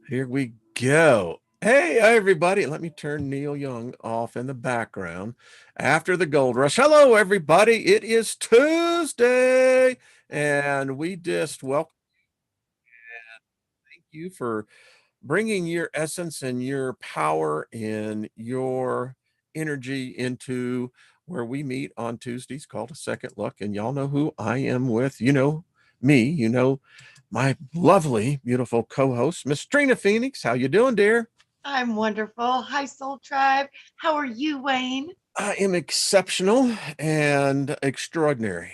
Here we go. Hey, everybody. Let me turn Neil Young off in the background after the gold rush. Hello, everybody. It is Tuesday, and we just welcome you for bringing your essence and your power and your energy into where we meet on Tuesdays called a second look. And y'all know who I am with. You know me. You know my lovely, beautiful co-host, Miss Trina Phoenix. How you doing, dear? I'm wonderful. Hi, Soul Tribe. How are you, Wayne? I am exceptional and extraordinary.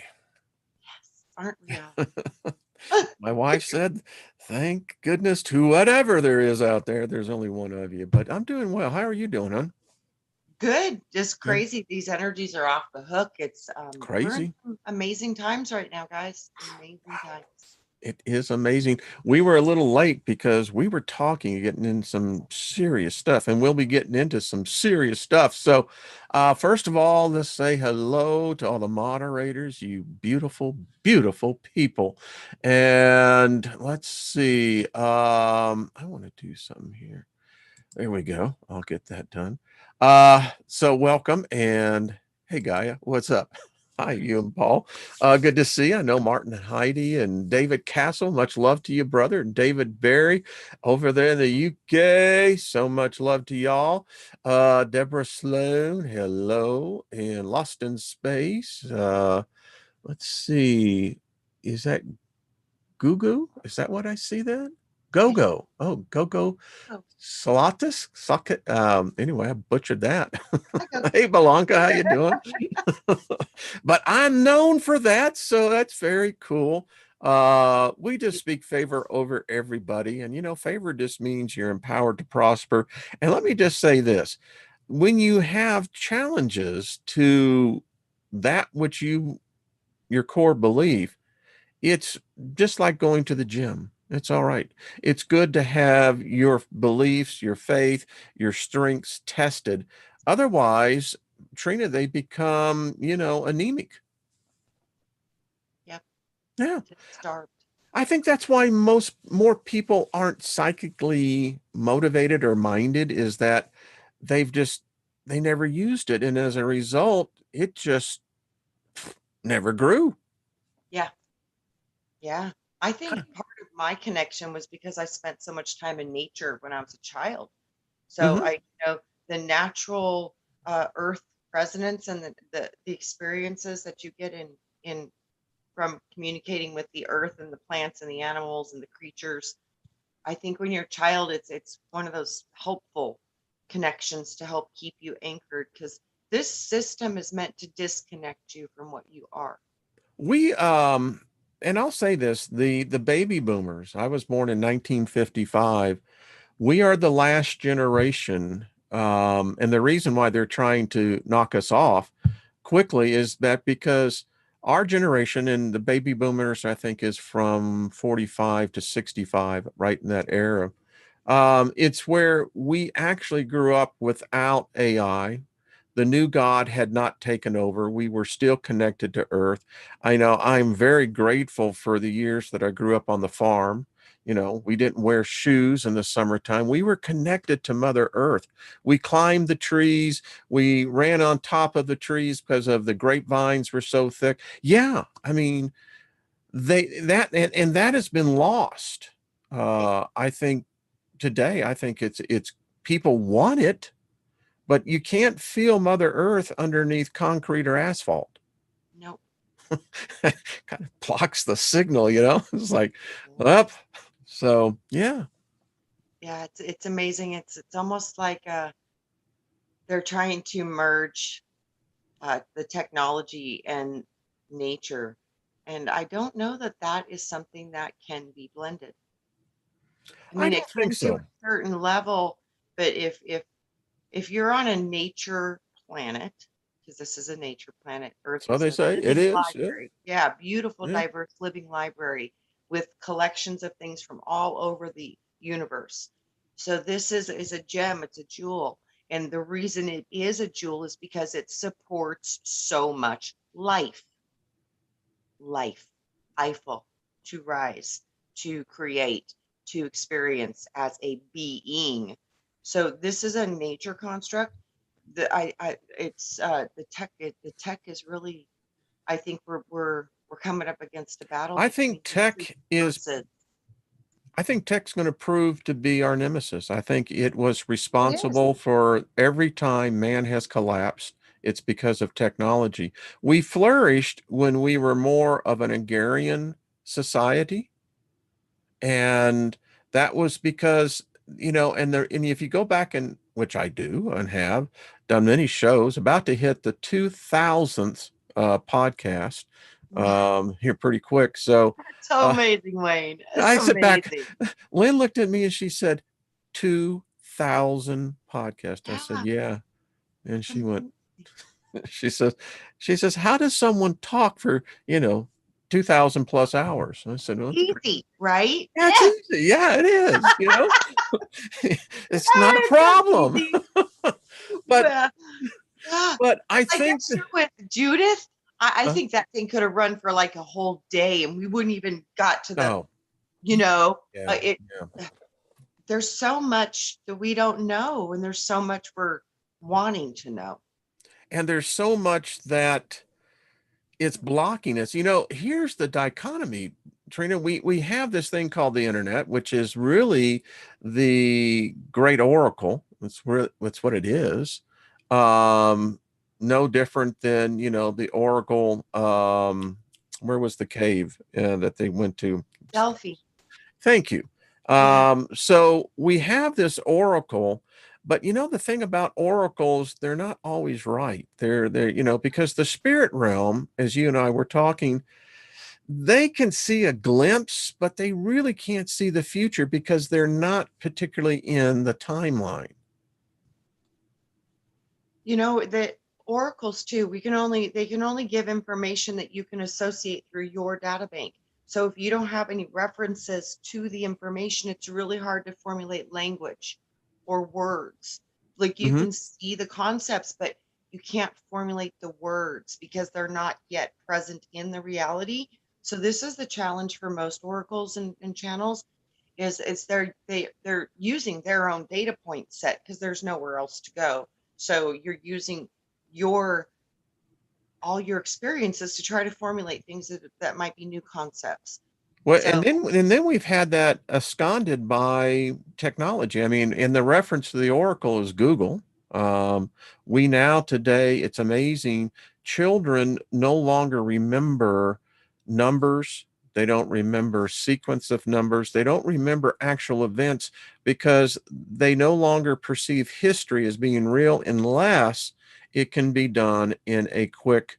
Yes, aren't we all? My wife said, thank goodness to whatever there is out there, there's only one of you. But I'm doing well. How are you doing, hon? Good. Just Yeah, crazy. These energies are off the hook. We're in crazy. some amazing times right now, guys. Amazing times. It is amazing. We were a little late because we were talking, getting in some serious stuff, and we'll be getting into some serious stuff. So, first of all, let's say hello to all the moderators, you beautiful, beautiful people. And let's see. I want to do something here. There we go. I'll get that done. So welcome and hey Gaia, what's up? Hi, you and Paul. Good to see you. I know Martin and Heidi and David Castle. Much love to you, brother. And David Barry over there in the UK. So much love to y'all. Deborah Sloan, hello. And Lost in Space. Let's see. Is that Gugu? Is that what I see then? Go I think Go. Oh, Go Go so. Salatis? Socket. Anyway, I butchered that. I go. Hey Belanca, how you doing? But I'm known for that, so that's very cool. We just speak favor over everybody, and favor just means you're empowered to prosper. And let me just say this: when you have challenges to that which your core belief, it's just like going to the gym. It's all right. It's good to have your beliefs, your faith, your strengths tested. Otherwise, Trina, they become, anemic. Yep. Yeah. Just starved. I think that's why more people aren't psychically motivated or minded is that they've just they never used it. And as a result, it just never grew. Yeah. Yeah. I think part of my connection was because I spent so much time in nature when I was a child. So Hmm. I know the natural earth resonance and the experiences that you get in from communicating with the earth and the plants and the animals and the creatures. I think when you're a child, it's one of those helpful connections to help keep you anchored because this system is meant to disconnect you from what you are. We and I'll say this, the baby boomers, I was born in 1955. We are the last generation, and the reason why they're trying to knock us off quickly is that because our generation and the baby boomers, I think, is from 45 to 65, right in that era. It's where we actually grew up without AI. The new God had not taken over. We were still connected to earth. I know I'm very grateful for the years that I grew up on the farm. We didn't wear shoes in the summertime. We were connected to Mother Earth. We climbed the trees. We ran on top of the trees because of the grapevines were so thick. Yeah, I mean, and that has been lost. It, I think today, I think it's people want it, but you can't feel Mother Earth underneath concrete or asphalt. no, Kind of blocks the signal. It's like up. So yeah. yeah, it's amazing. It's almost like they're trying to merge the technology and nature, and I don't know that that is something that can be blended. I I mean, it don't think can to so. a certain level, but if you're on a nature planet, because this is a nature planet, Earth So is they a say it living is. Yeah. library. Yeah, beautiful, Yeah. diverse living library with collections of things from all over the universe. So this is a gem, it's a jewel. And the reason it is a jewel is because it supports so much life, Eiffel, to rise, to create, to experience as a being. So this is a nature construct. The tech is really, I think we're coming up against a battle I between think the two tech is forces. I think tech's going to prove to be our nemesis. I think it was It is. responsible for every time man has collapsed. It's because of technology. We flourished when we were more of an agrarian society. And that was because, and if you go back, and which I do and have done many shows, about to hit the 2000th podcast here pretty quick. So So uh, amazing, Wayne. It's I sit back. amazing. Lynn looked at me and she said, 2000 podcast. I said, Yeah. yeah. And she went, Amazing. she says, how does someone talk for, 2000 plus hours? I said, well, it's pretty, Easy, right? yeah, it's easy. Yeah, it is, it's not a It's so problem. easy. but, Well, yeah. but I Like that think, show with Judith, I uh, think that thing could have run for like a whole day and we wouldn't even got to the, oh, you know, yeah, it, yeah. there's so much that we don't know and there's so much we're wanting to know. And there's so much that it's blocking us. Here's the dichotomy, Trina. We have this thing called the internet, which is really the great oracle. That's what it is. Um, no different than the oracle. Where was the cave that they went to? Delphi. Thank you. Yeah. So we have this oracle, but the thing about oracles, they're not always right. They're because the spirit realm, as you and I were talking, they can see a glimpse, but they really can't see the future because they're not particularly in the timeline. The oracles too, they can only give information that you can associate through your data bank. So if you don't have any references to the information, it's really hard to formulate language or words. Like you Hmm. can see the concepts, but you can't formulate the words because they're not yet present in the reality. So this is the challenge for most oracles and channels is they're using their own data point set because there's nowhere else to go. So you're using your all your experiences to try to formulate things that might be new concepts. Well, and So then we've had that absconded by technology. I mean, in the reference to the Oracle is Google. We now today, it's amazing. Children no longer remember numbers. They don't remember sequence of numbers. They don't remember actual events because they no longer perceive history as being real unless it can be done in a quick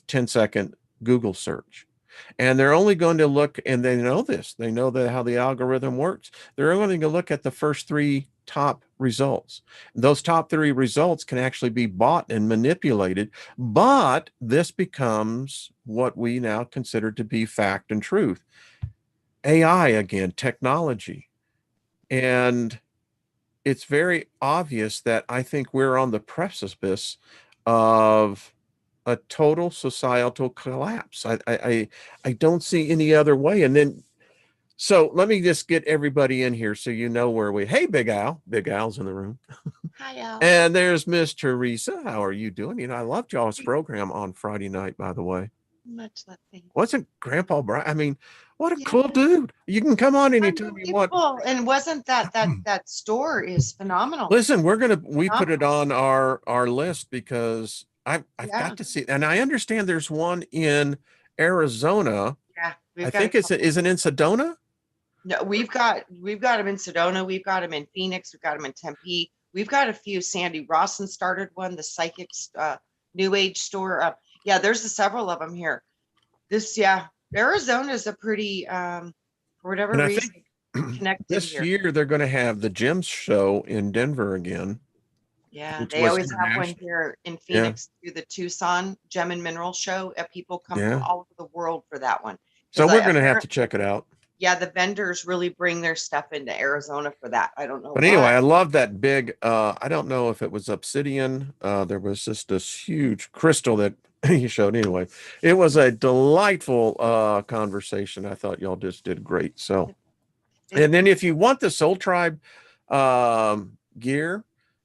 10-second Google search. And they're only going to look, and they know this, they know that how the algorithm works. They're only going to look at the first three top results. Those top three results can actually be bought and manipulated, but this becomes what we now consider to be fact and truth. AI again, technology. And it's very obvious that I think we're on the precipice of a total societal collapse. I don't see any other way. And then, so let me just get everybody in here so you know where we. Hey, Big Al. Big Al's in the room. hi Al. And there's Miss Teresa. How are you doing? I loved y'all's program on Friday night, by the way. Much love, thank you. Wasn't Grandpa Brian? I mean, what a Yeah, cool dude. You can come on anytime you want. unbelievable. And wasn't that store is phenomenal. Listen, we put it Phenomenal. on our list because I've Yeah, got to see, and I understand there's one in Arizona. yeah. I We've got a think couple. is it in Sedona? No, we've got them in Sedona. We've got them in Phoenix. We've got them in Tempe. We've got a few. Sandy Rawson started one, the Psychics New Age store. Yeah, there's several of them here. Yeah, Arizona is a pretty for whatever And I think reason connected this here. year they're going to have the Gems show in Denver again, Yeah, which they was always have one international. here in Yeah, Phoenix through the Tucson Gem and Mineral Show. People come from yeah. all over the world for that one So because we're going to have to check it out. yeah, the vendors really bring their stuff into Arizona for that. I don't know But anyway, why. I love that big, I don't know if it was obsidian. There was just this huge crystal that he showed. Anyway, it was a delightful conversation. I thought y'all just did great. So And then if you want the Soul Tribe gear,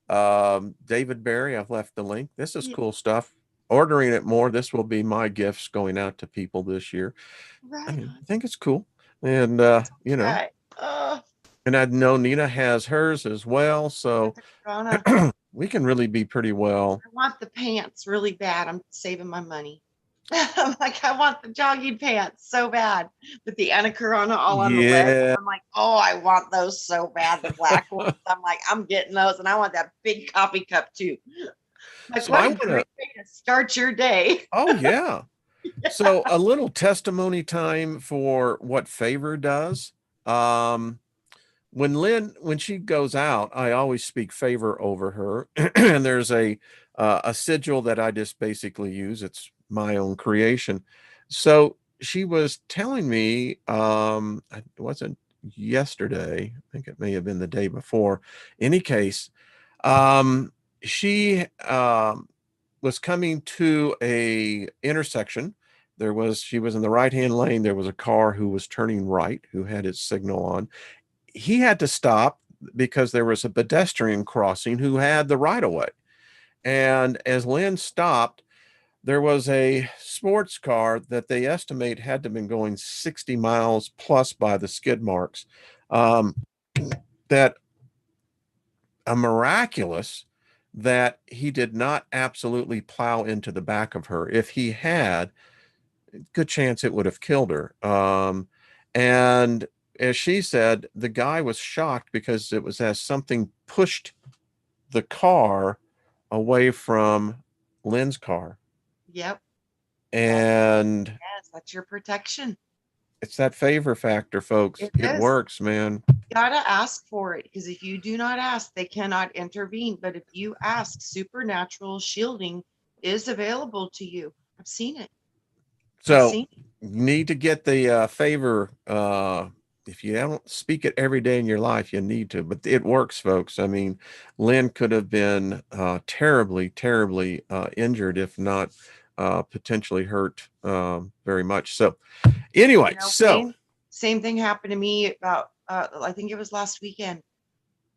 David Barry, I've left the link. This is Yeah, cool stuff. Ordering it more. This will be my gifts going out to people this year. I right mean, on. I think it's cool. And, you know, Right. Oh, and I know Nina has hers as well. So the Corona. we can really be pretty well. I want the pants really bad. I'm saving my money. I'm like, I want the jogging pants so bad with the Anacorona all on the leg. Yeah. I'm like, oh, I want those so bad, the black ones. I'm like, I'm getting those, and I want that big coffee cup too. Like, So what I a want to, great way to start your day. oh, yeah. So a little testimony time for what Favor does. Um, when she goes out, I always speak favor over her. And there's a sigil that I just basically use. It's my own creation. So she was telling me, it wasn't yesterday. I think it may have been the day before. Any case, she was coming to a intersection. She was in the right hand lane. There was a car who was turning right, who had its signal on. He had to stop because there was a pedestrian crossing who had the right of way. And as Lynn stopped, there was a sports car that they estimate had to have been going 60 miles plus by the skid marks. Um, that a miraculous that he did not absolutely plow into the back of her. If he had, good chance it would have killed her. And as she said, the guy was shocked because it was as something pushed the car away from Lynn's car. Yep. And That's your protection. it's that favor factor, folks. It It is. works, man. You gotta ask for it, because if you do not ask, they cannot intervene. But if you ask, supernatural shielding is available to you. I've seen it. I've So seen it. you need to get the favor. If you don't speak it every day in your life, you need to. But it works, folks. I mean, Lynn could have been terribly, terribly injured, if not potentially hurt very much. So anyway, so Same thing happened to me about I think it was last weekend.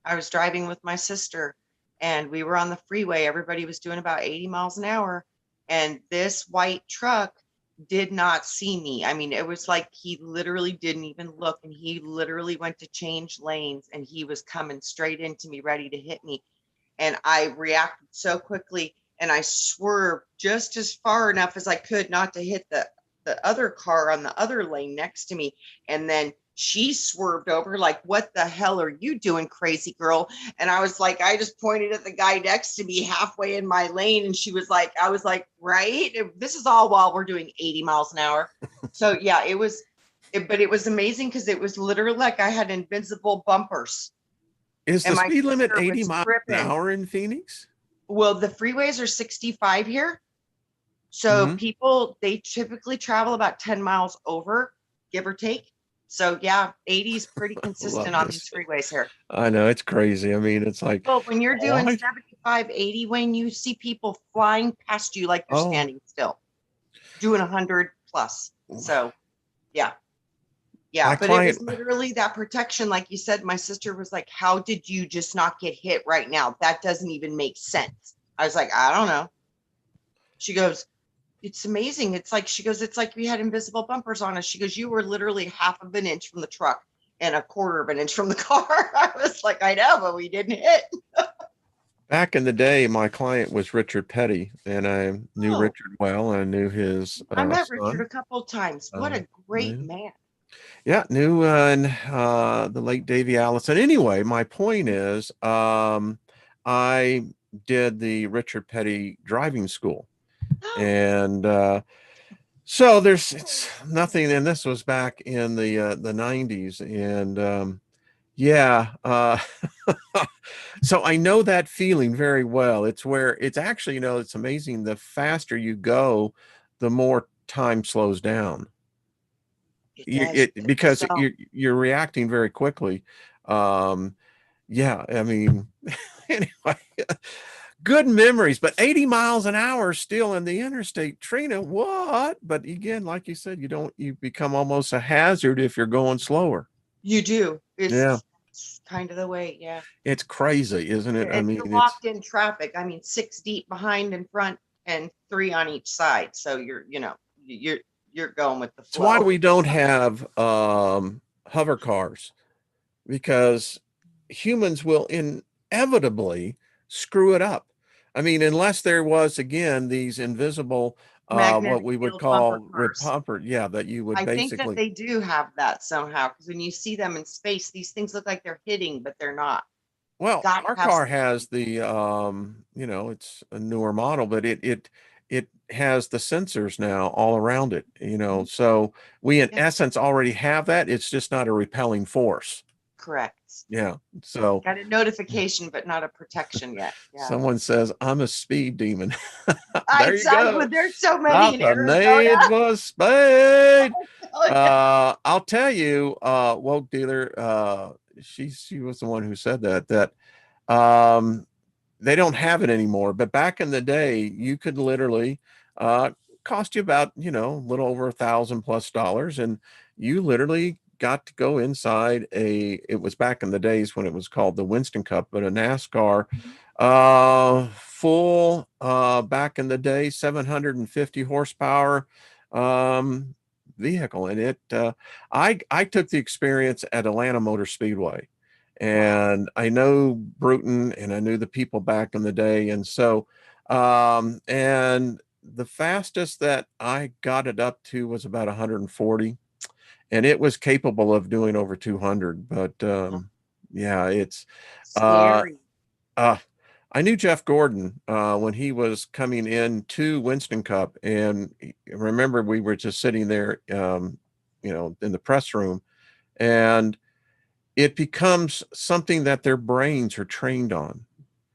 I was driving with my sister, and we were on the freeway. Everybody was doing about 80 miles an hour, and this white truck did not see me. I mean, it was like he literally didn't even look, and he literally went to change lanes, and he was coming straight into me, ready to hit me. And I reacted so quickly, and I swerved just as far enough as I could not to hit the other car on the other lane next to me. And then she swerved over, like, what the hell are you doing, crazy girl? And I was like, I just pointed at the guy next to me halfway in my lane, and she was like, I was like, right, this is all while we're doing 80 miles an hour. So yeah, but it was amazing because it was literally like I had invincible bumpers. is the And my speed limit sister 80 was miles an tripping. hour in Phoenix? Well, the freeways are 65 here. So Mhm. people, they typically travel about 10 miles over, give or take. So yeah, 80 is pretty consistent Love on this. these freeways here. I know it's crazy. I mean, it's like, Well, when you're doing what? 75, 80, when you see people flying past you like you're Oh, standing still, doing 100 plus. So yeah. my Yeah, but it client, was literally that protection. Like you said, my sister was like, how did you just not get hit right now? That doesn't even make sense. I was like, I don't know. She goes, it's amazing. It's like, she goes, it's like we had invisible bumpers on us. She goes, you were literally half of an inch from the truck and a quarter of an inch from the car. I was like, I know, but we didn't hit. back in the day, my client was Richard Petty, and I knew Oh, Richard well, and I knew his I met Richard son. a couple of times. What Uh, a great yeah, man. yeah, knew and the late Davy Allison. Anyway, my point is, I did the Richard Petty driving school, Oh, and so it's nothing. And this was back in the 90s, and yeah, so I know that feeling very well. It's where it's actually, it's amazing. The faster you go, the more time slows down. it does. Because So you're reacting very quickly. Um, yeah, I mean, anyway, good memories, but 80 miles an hour still in the interstate, Trina, what? But again, like you said, you become almost a hazard if you're going slower. You do. Yeah, It's kind of the way. Yeah. it's crazy, isn't it? I And you're mean, it's locked in traffic. I mean, 6 deep behind and front and 3 on each side. So you're going with the it's why flow. we don't have hover cars, because humans will inevitably screw it up. I mean, unless there was again these invisible what Magnetic we would field bumper call cars. repumper, yeah, that you would I think that basically, they do have that somehow because when you see them in space, these things look like they're hitting, but they're not. well, Got to our have car something. has the it's a newer model, but it has the sensors now all around it, Mhm. so we in Yeah, essence already have that. It's just not a repelling force. correct. Yeah. So Got a notification, but not a protection yet. Yeah. someone says I'm a speed demon. There you Exactly. go. There's so many Got in the Arizona. need for speed. Oh, yeah. I'll tell you, woke dealer, she was the one who said that um they don't have it anymore. But back in the day, you could literally cost you about, a little over $1,000+ and you literally got to go inside it was back in the days when it was called the Winston Cup, but a NASCAR full back in the day 750 horsepower vehicle. And I took the experience at Atlanta Motor Speedway, Wow. and I know Bruton and I knew the people back in the day. And so, and the fastest that I got it up to was about 140, and it was capable of doing over 200. But yeah, uh, Scary. uh, I knew Jeff Gordon when he was coming in to Winston Cup, and remember we were just sitting there, in the press room, and it becomes something that their brains are trained on.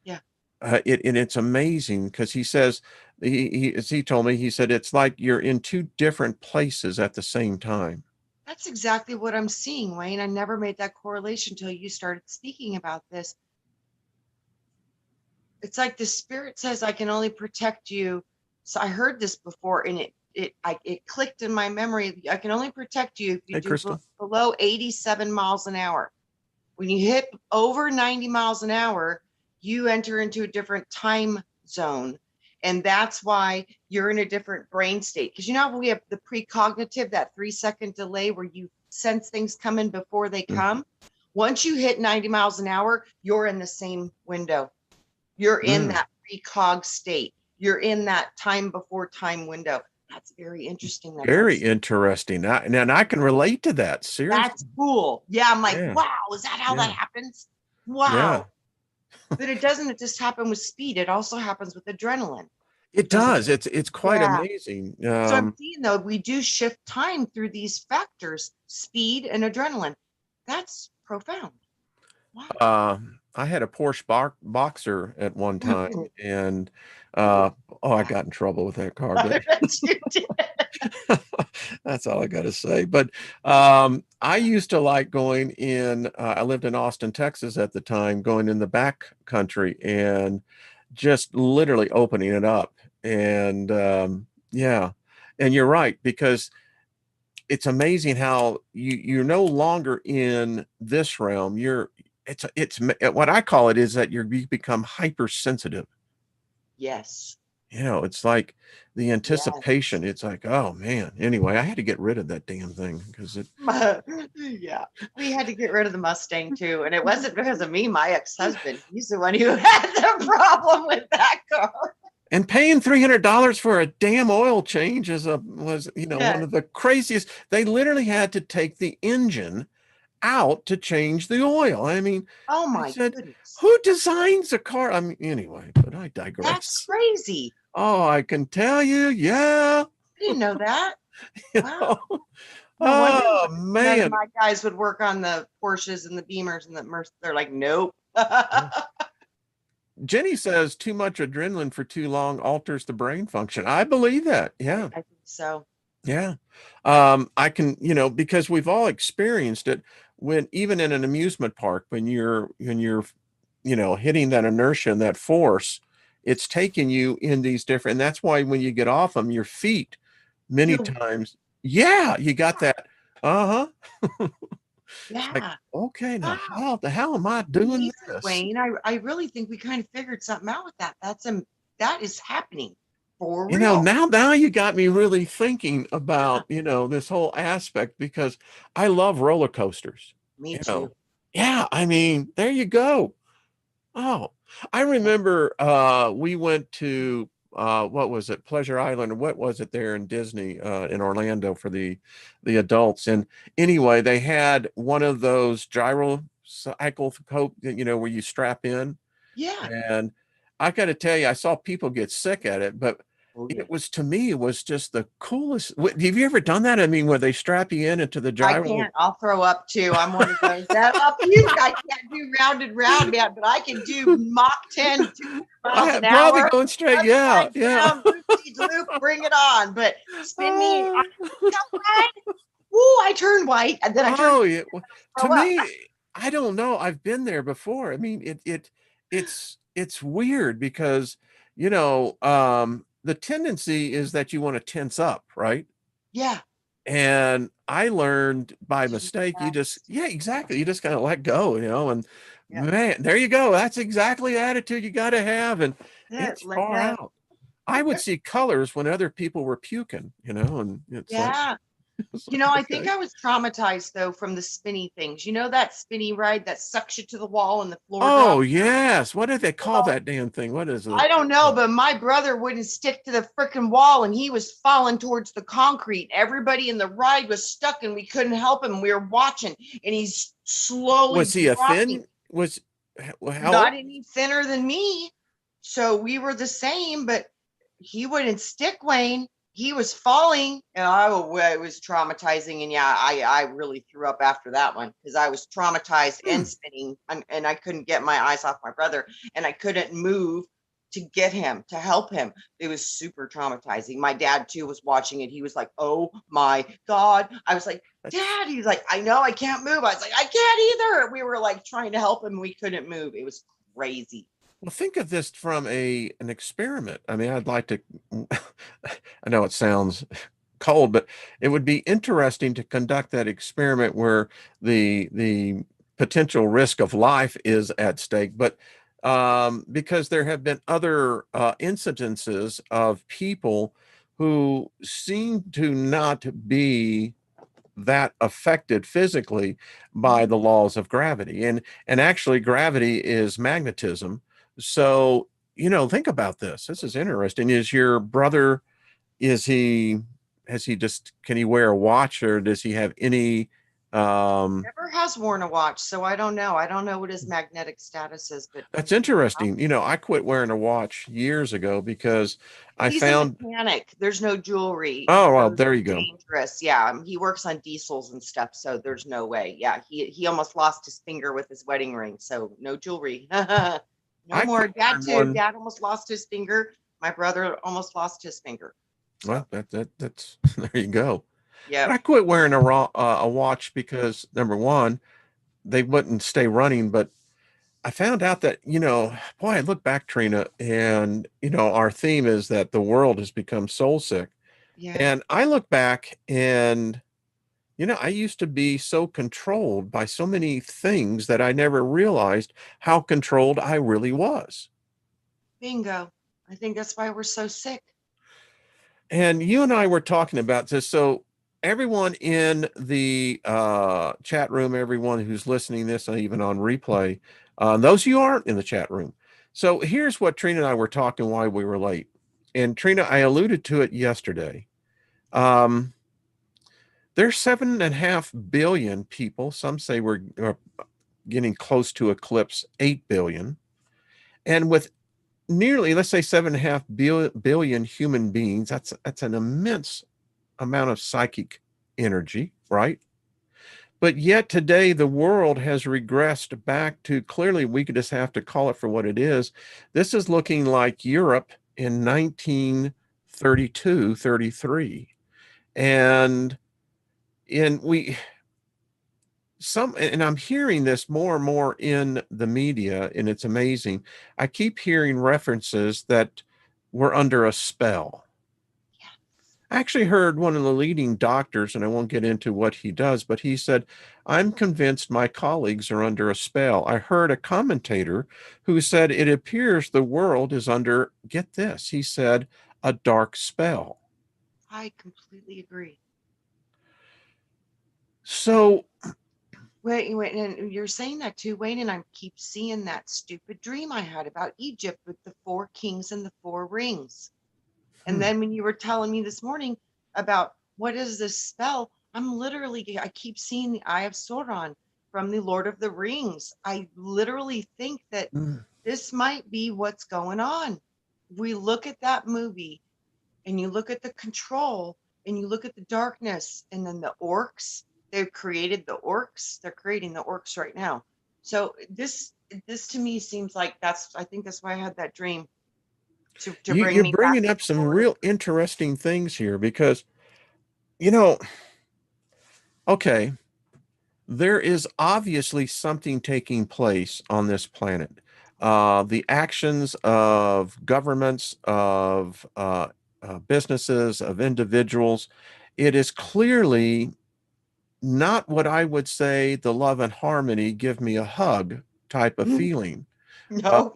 Yeah. And it's amazing because he says as he told me, he said it's like you're in two different places at the same time. That's exactly what I'm seeing, Wayne. I never made that correlation until you started speaking about this. It's like the spirit says, I can only protect you. So I heard this before and it clicked in my memory. I can only protect you if you Hey, do Crystal. below 87 miles an hour. When you hit over 90 miles an hour, you enter into a different time zone. And that's why you're in a different brain state. Because you know how we have the precognitive, that 3 second delay where you sense things coming before they Mm, come. Once you hit 90 miles an hour, you're in the same window. You're in mm. that precog state. You're in that time before time window. That's very interesting that Very that's interesting. And I can relate to that. that's Seriously. cool. Yeah, I'm like, Yeah. wow, is that how that Yeah. happens? Yeah. Wow. But it doesn't just happen with speed. It also happens with adrenaline. It Does it? does. It's quite Yeah. amazing. So I'm seeing though, we do shift time through these factors, speed and adrenaline. That's profound. Wow. Uh, I had a Porsche Boxer at one time, and Oh, I wow. got in trouble with that car, I but bet you did. that's all I got to say. But I used to like going in. I lived in Austin, Texas at the time, going in the back country and just literally opening it up. And yeah, and you're right, because it's amazing how you're no longer in this realm. It's what I call it is that you become hypersensitive. Yes. It's like the Yes. anticipation. It's like, oh man. Anyway, I had to get rid of that damn thing because it Yeah. We had to get rid of the Mustang too. And it wasn't because of me, my ex-husband. He's the one who had the problem with that car. and paying $300 for a damn oil change was one Yeah. of the craziest. They literally had to take the engine out to change the oil. I mean, Oh I my said, goodness. who designs a car? I mean, anyway, but I That's digress. crazy. Oh, I can tell you, yeah. I didn't know that. You Wow. know? No wonder Oh none of man. my guys would work on the Porsches and the Beamers and the Merc. They're like, nope. Jenny says too much adrenaline for too long alters the brain function. I believe that. Yeah. I think so. Yeah. I can, because we've all experienced it when even in an amusement park, when you're hitting that inertia and that force, it's taking you in these different, and that's why when you get off them, your feet many You're times, yeah, you got that. Uh-huh. It's like, Yeah. okay, now Wow. how the hell am I doing Jesus, this? Wayne. I really think we kind of figured something out with that. That is happening for You know, real. now you got me really thinking about, this whole aspect because I love roller coasters. Me You too. know, yeah, I mean, there you go. Oh, I Yeah. remember we went to what was it, Pleasure Island, or what was it there in Disney in Orlando for the adults. And anyway, they had one of those gyro cycle cope, where you strap in. Yeah. And I got to tell you, I saw people get sick at it, but Oh yeah. it was to me, it was just the coolest. Have you ever done that? I mean, where they strap you in into the I gyro? can't. I'll throw up too. I'm one of those that up you. I can't do round and round, man, but I can do Mach 10, 200 miles I an probably hour, going straight. Yeah, upside yeah. down, loop de loop, bring it on. But spin me, Uh, woo, I turn white and then I turn oh yeah. Well, to throw up. me, I don't know. I've been there before. I mean, it's weird because the tendency is that you want to tense up, right? Yeah. And I learned by Just mistake, relax. yeah, exactly. You just kind of let go, and Yeah. man, there you go. That's exactly the attitude you got to have. And That's it. it's Let far go. out. I would see colors when other people were puking, and it's like, Yeah. it's You like, know, I think okay. I was traumatized though from the spinny things. You know that spinny ride that sucks you to the wall and the floor Oh, drops? yes. What do they call Well, that damn thing? What is it? I don't know, but my brother wouldn't stick to the freaking wall and he was falling towards the concrete. Everybody in the ride was stuck and we couldn't help him. We were watching and he's Was slowly he a dropping, thin? Was how not old? any thinner than me. So we were the same, but he wouldn't stick, Wayne. He was falling and it was traumatizing. And yeah, I really threw up after that one because I was traumatized Hmm. and spinning and I couldn't get my eyes off my brother and I couldn't move to get him to help him. It was super traumatizing. My dad too was watching it. He was like, oh my God. I was like, That's Dad, he's like, I know I can't move. I was like, I can't either. We were like trying to help him. We couldn't move. It was crazy. Well, think of this from an experiment. I mean, I'd like to. I know it sounds cold, but it would be interesting to conduct that experiment where the potential risk of life is at stake. But because there have been other incidences of people who seem to not be that affected physically by Mhm. the laws of gravity, and actually gravity is magnetism. So think about this is interesting. Is your brother, is he has he just can he wear a watch, or does he have any um Never has worn a watch, so I don't know. I don't know what his magnetic status is, but that's interesting. I quit wearing a watch years ago because I he's a found. mechanic. There's no jewelry. Oh, well, Those there you are go. dangerous. Yeah, he works on diesels and stuff, so there's no way. Yeah, he almost lost his finger with his wedding ring, so no jewelry. No I more. quit Dad wearing too. one. Dad almost lost his finger. My brother almost lost his finger. So, Well, that's there you go. But yep. I quit wearing a watch because number one, they wouldn't stay running. But I found out that, boy, I look back, Trina, and our theme is that the world has become soul sick. Yeah. And I look back and I used to be so controlled by so many things that I never realized how controlled I really was. Bingo. I think that's why we're so sick. And you and I were talking about this. So everyone in the chat room, everyone who's listening to this, even on replay, those of you aren't in the chat room. So here's what Trina and I were talking why we were late. And Trina, I alluded to it yesterday. Um, there's 7.5 billion people. Some say we're getting close to eclipse 8 billion. And with nearly, let's say, 7.5 billion human beings, that's an immense amount of psychic energy, right? But yet today the world has regressed back to, clearly we could just have to call it for what it is. This is looking like Europe in 1932, 33. And in we some and I'm hearing this more and more in the media, and it's amazing. I keep hearing references that we're under a spell. I actually heard one of the leading doctors, and I won't get into what he does, but he said, I'm convinced my colleagues are under a spell. I heard a commentator who said it appears the world is under, get this, he said, a dark spell. I completely agree. So, Wait, and you're saying that too, Wayne, and I keep seeing that stupid dream I had about Egypt with the four kings and the four rings. And hmm, then when you were telling me this morning about what is this spell, I keep seeing the Eye of Sauron from the Lord of the Rings. I literally think that hmm. this might be what's going on. We look at that movie and you look at the control and you look at the darkness and then the orcs, they've created the orcs. They're creating the orcs right now. So this to me seems like I think that's why I had that dream to bring You're me back bringing to up the some Lord of real the Rings. interesting things here because, you know, okay, there is obviously something taking place on this planet. The actions of governments, of businesses, of individuals, it is clearly not what I would say the love and harmony, give me a hug type of feeling. Uh, No.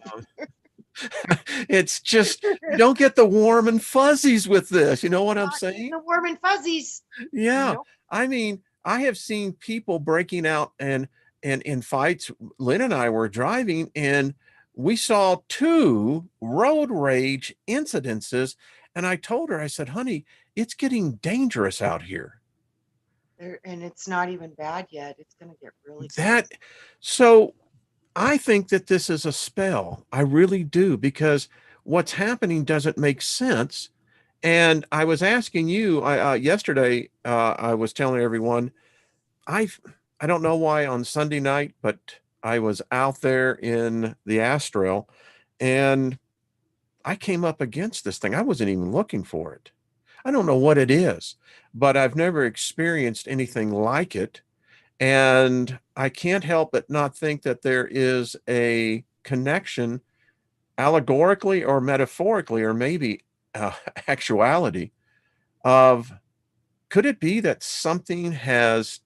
it's just, you don't get the warm and fuzzies with this. You know what I'm Not getting saying? the warm and fuzzies. Yeah. Nope. I mean, I have seen people breaking out and in fights. Lynn and I were driving and we saw two road rage incidences. And I told her, I said, honey, it's getting dangerous out here. And it's not even bad yet. It's going to get really bad. That so I think that this is a spell. I really do, because what's happening doesn't make sense. And I was asking you yesterday, I was telling everyone, I I don't know why on Sunday night, but I was out there in the astral and I came up against this thing. I wasn't even looking for it. I don't know what it is, but I've never experienced anything like it. And I can't help but not think that there is a connection, allegorically or metaphorically, or maybe actuality, of could it be that something has,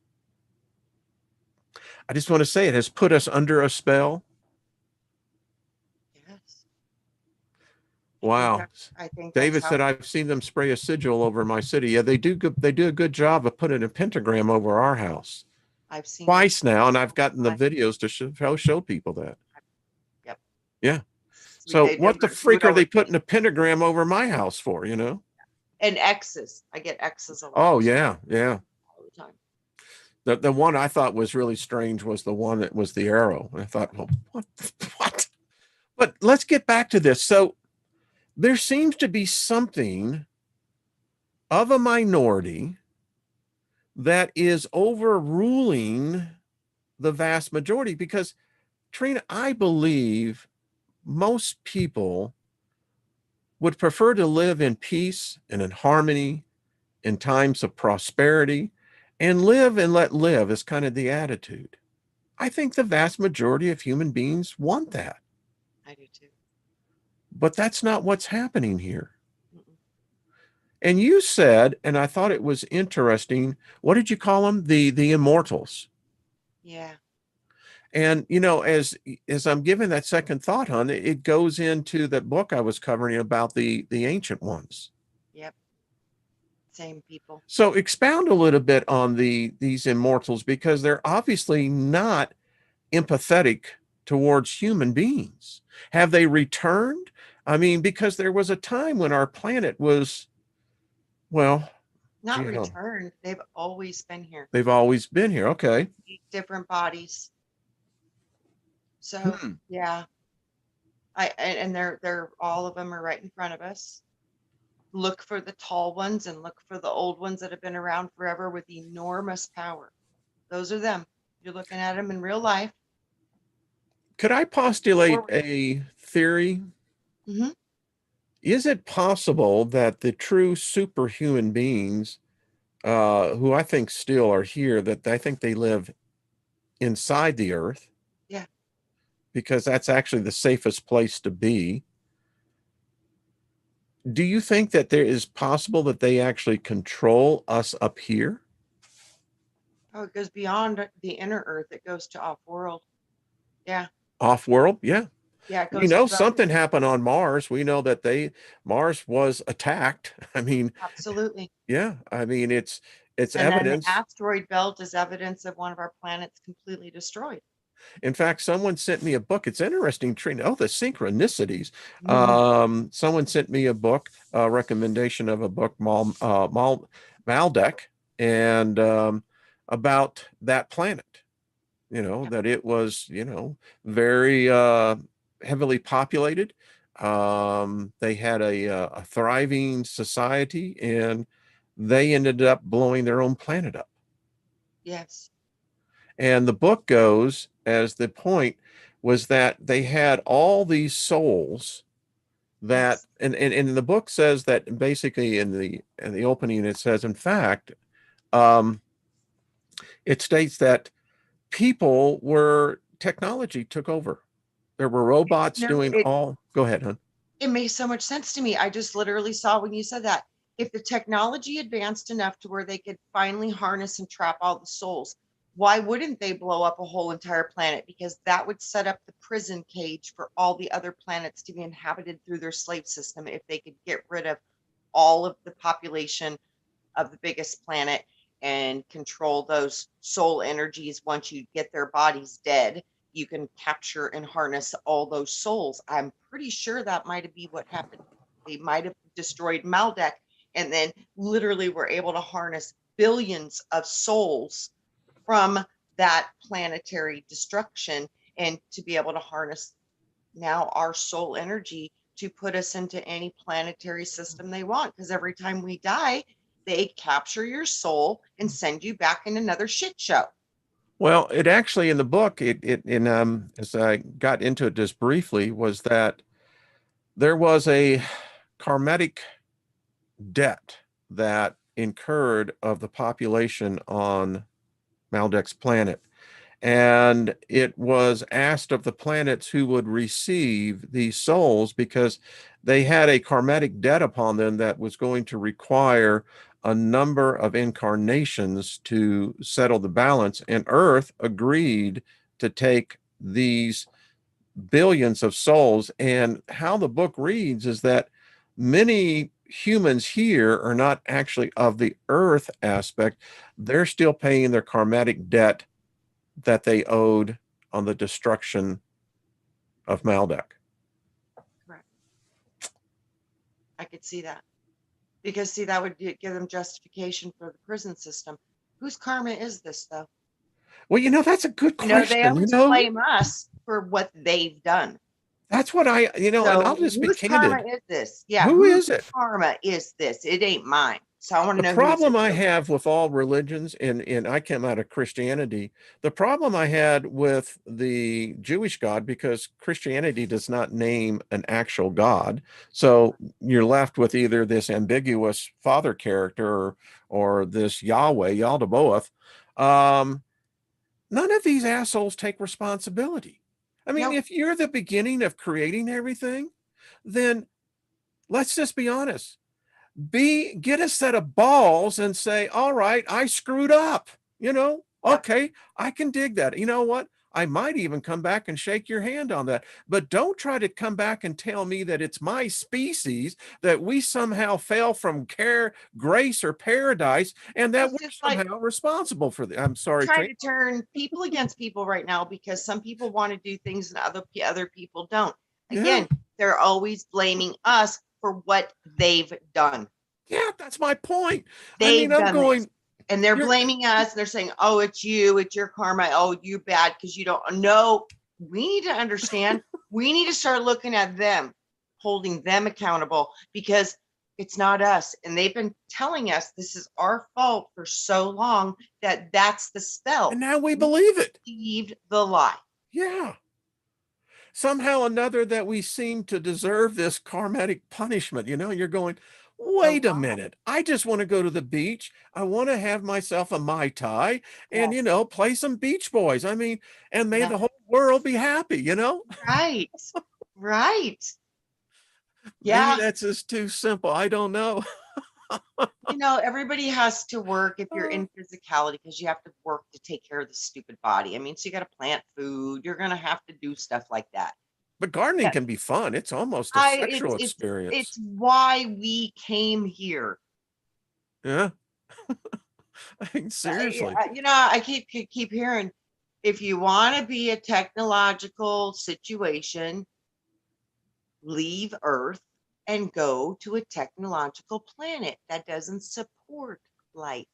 I just want to say it has put us under a spell? Yes. Wow. I think that's David how said, I've seen them spray a sigil over my city. Yeah, they do good, they do a good job of putting a pentagram over our house I've seen it twice now, and I've all gotten the the time. videos to show people that. Yep. Yeah. They So do what the it, do it freak are over they putting a pentagram over my house for, you know? and X's. I get X's a lot Oh too, yeah, yeah. all the time. The one I thought was really strange was the one that was the arrow. And I thought, well, what what? But let's get back to this. So there seems to be something of a minority that is overruling the vast majority because, Trina, I believe most people would prefer to live in peace and in harmony in times of prosperity, and live and let live is kind of the attitude. I think the vast majority of human beings want that, I do too. but that's not what's happening here. Mm-mm. And you said, and I thought it was interesting, what did you call them? The immortals. Yeah. And you know, as I'm giving that second thought, hon, it goes into that book I was covering about the ancient ones. Yep. Same people. So expound a little bit on these immortals because they're obviously not empathetic towards human beings. Have they returned? I mean, because there was a time when our planet was, well, Not gee, returned. They've always been here. they've always been here. Okay. Different bodies. So Hmm. yeah. And they're all of them are right in front of us. Look for the tall ones and look for the old ones that have been around forever with enormous power. Those are them. You're looking at them in real life. Could I postulate Or a theory? hmm Is it possible that the true superhuman beings, who I think still are here, that I think they live inside the earth yeah. because that's actually the safest place to be? Do you think that there is possible that they actually control us up here? Oh, it goes beyond the inner earth. It goes to off world. Yeah. Off world? Yeah. Yeah. It We goes know above. something happened on Mars. We know that Mars was attacked. I mean, Absolutely. yeah, I mean it's And then the evidence. asteroid belt is evidence of one of our planets completely destroyed. In fact, someone sent me a book. It's interesting, Trina. Oh, the synchronicities. Mhm. Someone sent me a book, a recommendation of a book, Maldek, and about that planet. Yeah. That it was, very heavily populated. They had a thriving society, and they ended up blowing their own planet up. Yes. And the book goes as the point was that they had all these souls that, Yes. and the book says that basically in the opening it says, in fact, um, it states that people were technology took over. There were robots No, doing all. Go ahead, hon. it makes so much sense to me. I just literally saw when you said that. If the technology advanced enough to where they could finally harness and trap all the souls, why wouldn't they blow up a whole entire planet? Because that would set up the prison cage for all the other planets to be inhabited through their slave system if they could get rid of all of the population of the biggest planet and control those soul energies. Once you get their bodies dead, you can capture and harness all those souls. I'm pretty sure that might be what happened. They might have destroyed Maldek and then literally were able to harness billions of souls from that planetary destruction and to be able to harness now our soul energy to put us into any planetary system they want. Because every time we die, they capture your soul and send you back in another shit show. Well, it actually in the book, it in as I got into it just briefly, was that there was a karmatic debt that incurred of the population on Maldek's planet. And it was asked of the planets who would receive these souls because they had a karmatic debt upon them that was going to require a number of incarnations to settle the balance. And Earth agreed to take these billions of souls. And how the book reads is that many humans here are not actually of the Earth aspect, they're still paying their karmatic debt that they owed on the destruction of Maldek. Correct. I could see that. Because, see, that would give them justification for the prison system. Whose karma is this, though? Well, that's a good They question. always blame us for what they've done. That's what and I'll So just be whose karma candid. is this? Yeah, Who whose is it? karma is this? It ain't mine. So I want to The know whose problem it I is. have with all religions, and I came out of Christianity, the problem I had with the Jewish God, because Christianity does not name an actual God. So you're left with either this ambiguous father character or this Yahweh, Yaldabaoth. Um, None of these assholes take responsibility. I mean, Nope. if you're the beginning of creating everything, then let's just be honest. Get a set of balls and say, all right, I screwed up. Yep. Okay, I can dig that. You know what? I might even come back and shake your hand on that. But don't try to come back and tell me that it's my species, that we somehow fell from care, grace, or paradise, and that It's we're just like somehow responsible for the. I'm sorry, trying Trina. to turn people against people right now because some people want to do things and other people don't. Yeah. Again, they're always blaming us for what they've done. Yeah, that's my point. I mean, They've I'm done this. going, And they're you're, blaming us and they're saying, oh, it's you, it's your karma. Oh, you're bad because you don't know. We need to understand. We need to start looking at them, holding them accountable because it's not us. And they've been telling us this is our fault for so long that that's the and spell. now we We believe it. believed the lie. Yeah. Somehow or another that we seem to deserve this karmatic punishment. You're going, The wait a lie. minute. I just want to go to the beach. I want to have myself a Mai Tai and, Yes. play some Beach Boys. I mean, and may Yes. the whole world be happy. Right. Right. Maybe Yeah. that's just too simple. I don't know. Everybody has to work if you're Uh, in physicality because you have to work to take care of the stupid body. I mean, so you got to plant food. You're going to have to do stuff like that. but gardening Yeah. can be fun. It's almost a I it's sexual it's experience. it's why we came here. Yeah. I mean, seriously. I keep hearing if you want to be a technological situation, leave Earth and go to a technological planet that doesn't support life.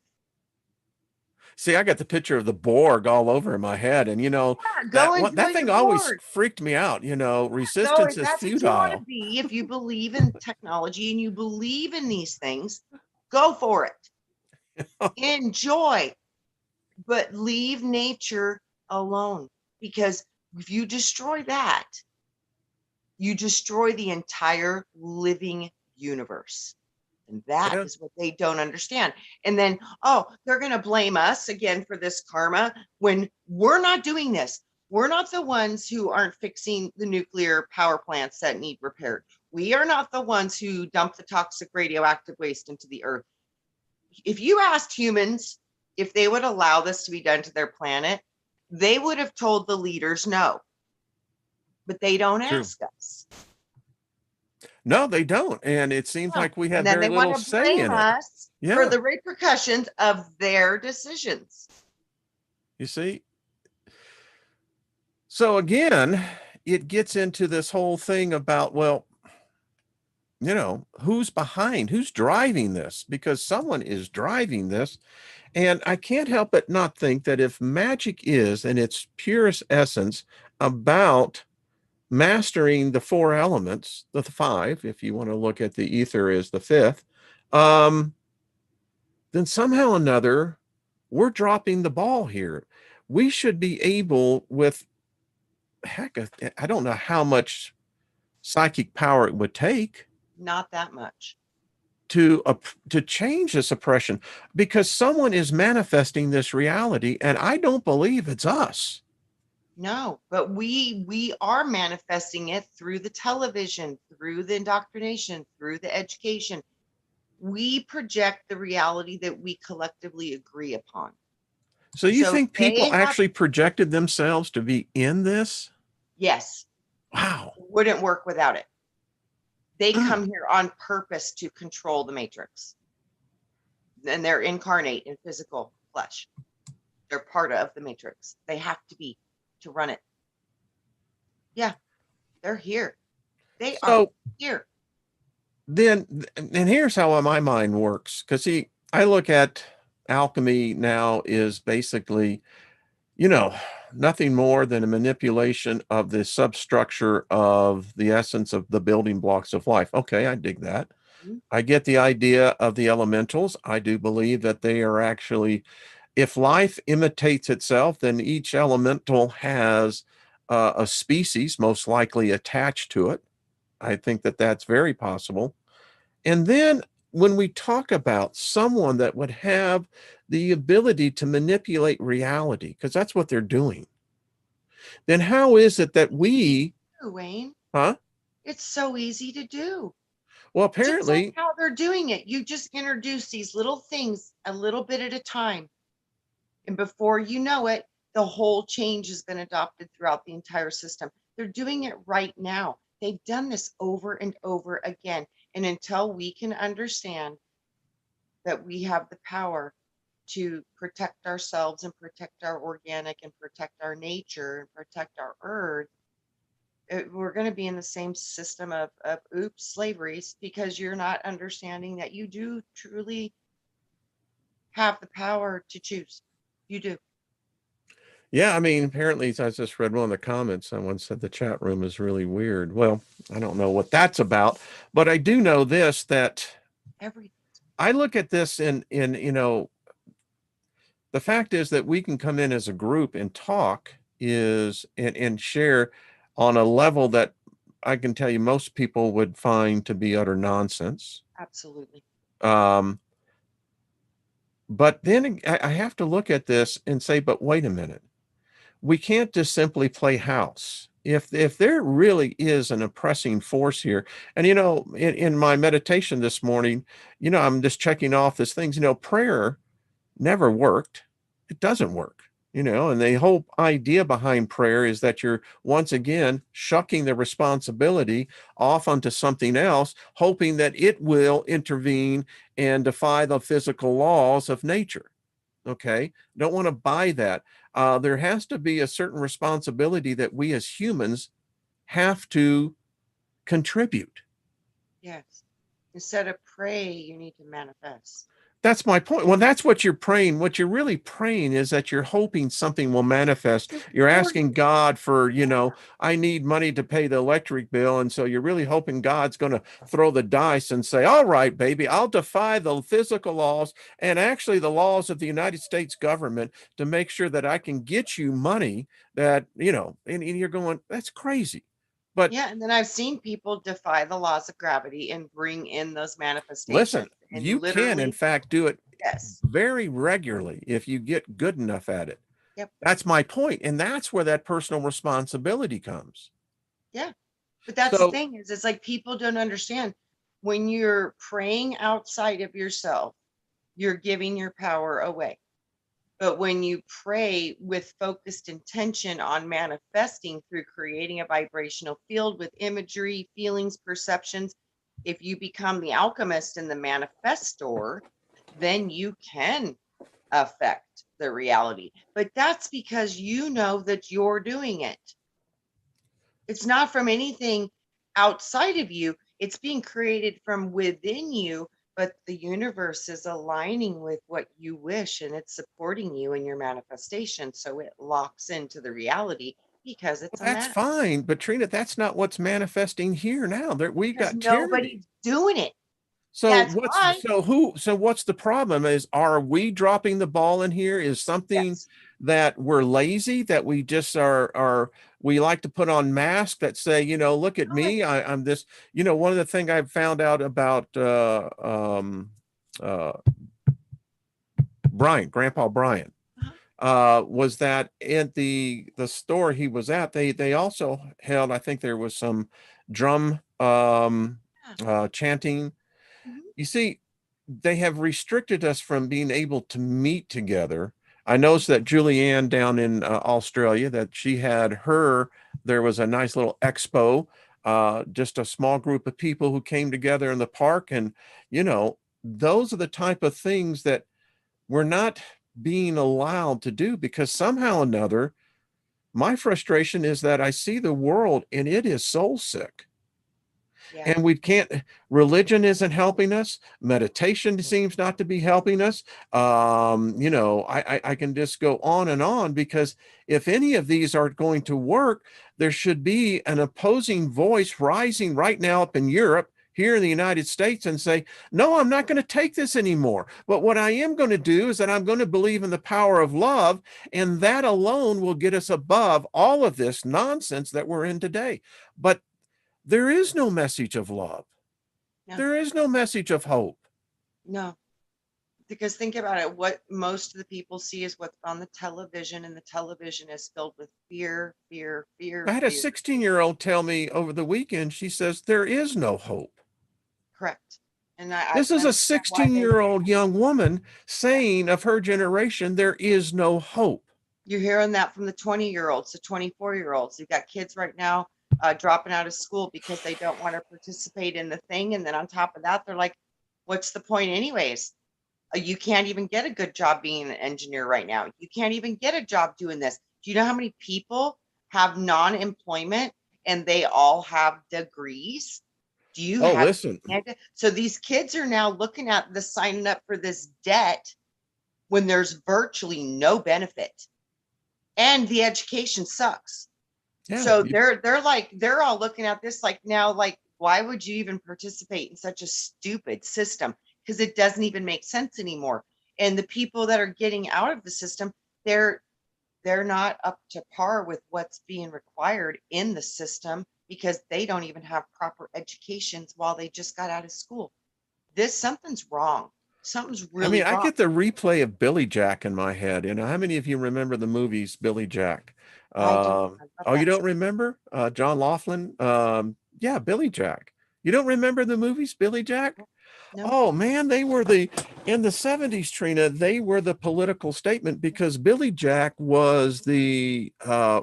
See, I got the picture of the Borg all over in my head, and Yeah, go that enjoy that your thing always board. freaked me out. Go Resistance if is that's what you want to futile. be, if you believe in technology and you believe in these things, go for it. Enjoy, but leave nature alone because if you destroy that, you destroy the entire living universe. And that Yeah, is what they don't understand. And then, oh, they're going to blame us again for this karma when we're not doing this. We're not the ones who aren't fixing the nuclear power plants that need repaired. We are not the ones who dump the toxic radioactive waste into the earth. If you asked humans if they would allow this to be done to their planet, they would have told the leaders no, but they don't true. ask us. No, they don't. And it seems Yeah. like we And have then very they want little to say blame in it. us for Yeah. the repercussions of their decisions. You see? So again, it gets into this whole thing about, well, who's behind, who's driving this? Because someone is driving this. And I can't help but not think that if magic is, in its purest essence, about mastering the four elements, the five, if you want to look at the ether as the fifth, um, then somehow or another, we're dropping the ball here. We should be able, with heck, I don't know how much psychic power it would take Not that much. to change this oppression, because someone is manifesting this reality, and I don't believe it's us. No, but we are manifesting it through the television, through the indoctrination, through the education. We project the reality that we collectively agree upon. So you So think people they have, actually projected themselves to be in this? yes, Wow. wouldn't work without it. They Mm. come here on purpose to control the matrix. And they're incarnate in physical flesh. They're part of the matrix. They have to be to run it. Yeah, they're here. They are So here. then, and here's how my mind works. Because see, I look at alchemy now is basically, you know, nothing more than a manipulation of the substructure of the essence of the building blocks of life. Okay, I dig that. Mhm. I get the idea of the elementals. I do believe that they are actually, if life imitates itself, then each elemental has a species most likely attached to it. I think that that's very possible. And then when we talk about someone that would have the ability to manipulate reality, because that's what they're doing, then how is it that we, Wayne, huh? it's so easy to do. Well, Just like apparently, how they're doing it. You just introduce these little things a little bit at a time. And before you know it, the whole change has been adopted throughout the entire system. They're doing it right now. They've done this over and over again. And until we can understand that we have the power to protect ourselves and protect our organic and protect our nature and protect our earth, we're going to be in the same system of oops slaveries because you're not understanding that you do truly have the power to choose. You do. yeah, I mean, apparently, I just read one of the comments. Someone said the chat room is really weird. Well, I don't know what that's about, but I do know this, that Every I look at this in the fact is that we can come in as a group and talk is and share on a level that I can tell you most people would find to be utter nonsense. absolutely. Um, but then I have to look at this and say, but wait a minute. We can't just simply play house. if there really is an oppressing force here, and in my meditation this morning, I'm just checking off these things. Prayer never worked. It doesn't work. And the whole idea behind prayer is that you're once again shucking the responsibility off onto something else, hoping that it will intervene and defy the physical laws of nature. Okay, don't want to buy that. There has to be a certain responsibility that we as humans have to contribute. Yes. Instead of pray, you need to manifest. That's my point. Well, that's what you're praying. What you're really praying is that you're hoping something will manifest. You're asking God for, I need money to pay the electric bill. And so you're really hoping God's going to throw the dice and say, all right, baby, I'll defy the physical laws and actually the laws of the United States government to make sure that I can get you money that, and you're going, that's crazy. But Yeah, and then I've seen people defy the laws of gravity and bring in those listen, manifestations and you can, in literally, fact, do it yes. very regularly if you get good enough at it. Yep. That's my point, and that's where that personal responsibility comes. Yeah. But that's the So thing is it's like people don't understand when you're praying outside of yourself, you're giving your power away. But when you pray with focused intention on manifesting through creating a vibrational field with imagery, feelings, perceptions, if you become the alchemist and the manifestor, then you can affect the reality. But that's because you know that you're doing it. It's not from anything outside of you, it's being created from within you, but the universe is aligning with what you wish and it's supporting you in your manifestation. So it locks into the reality because it's a that's match. fine, but Trina, that's not what's manifesting here now. There we've Because got tyranny. nobody's doing it. So That's what's why. so what's the problem? Are we dropping the ball in here? Is something Yes. that we're lazy, that we just are we like to put on masks that say, look at Correct. me, I'm this, one of the things I've found out about uh Grandpa Brian, Uh-huh. was that at the store he was at, they also held, I think there was some drum Yeah. chanting. Mhm. You see, they have restricted us from being able to meet together. I noticed that Julianne down in Australia, that she had there was a nice little expo, just a small group of people who came together in the park. And, those are the type of things that we're not being allowed to do because somehow or another, my frustration is that I see the world and it is soul sick. Yeah. And we can't, religion isn't helping us. Meditation seems not to be helping us. I can just go on because if any of these are going to work, there should be an opposing voice rising right now up in Europe, here in the United States, and say, no, I'm not going to take this anymore. But what I am going to do is that I'm going to believe in the power of love, and that alone will get us above all of this nonsense that we're in today. But there is no message of love. No. There is no message of hope. No. Because think about it, what most of the people see is what's on the television, and the television is filled with fear, fear, I fear, had a fear. 16-year-old tell me over the weekend, she says, there is no hope. Correct. And I This can is a understand why they say 16-year-old young woman that. saying of her generation, there is no hope. You're hearing that from the 20-year-olds, the 24-year-olds. You've got kids right now dropping out of school because they don't want to participate in the thing. And then on top of that, they're like, what's the point anyways? You can't even get a good job being an engineer right now. You can't even get a job doing this. Do you know how many people have non-employment and they all have degrees? Do you Oh, have listen, so these kids are now looking at the signing up for this debt when there's virtually no benefit and the education sucks. yeah, So they're all looking at this like now, like, why would you even participate in such a stupid system? Because it doesn't even make sense anymore. And the people that are getting out of the system, they're they're not up to par with what's being required in the system because they don't even have proper educations while they just got out of school. This something's wrong. Something's I really mean, I wrong. get the replay of Billy Jack in my head. How many of you remember the movies Billy Jack? I do. I love Oh, you that don't song. remember John Laughlin? Yeah, Billy Jack. You don't remember the movies Billy Jack? No. Oh man, they were the in the 70s, Trina, they were the political statement because Billy Jack was the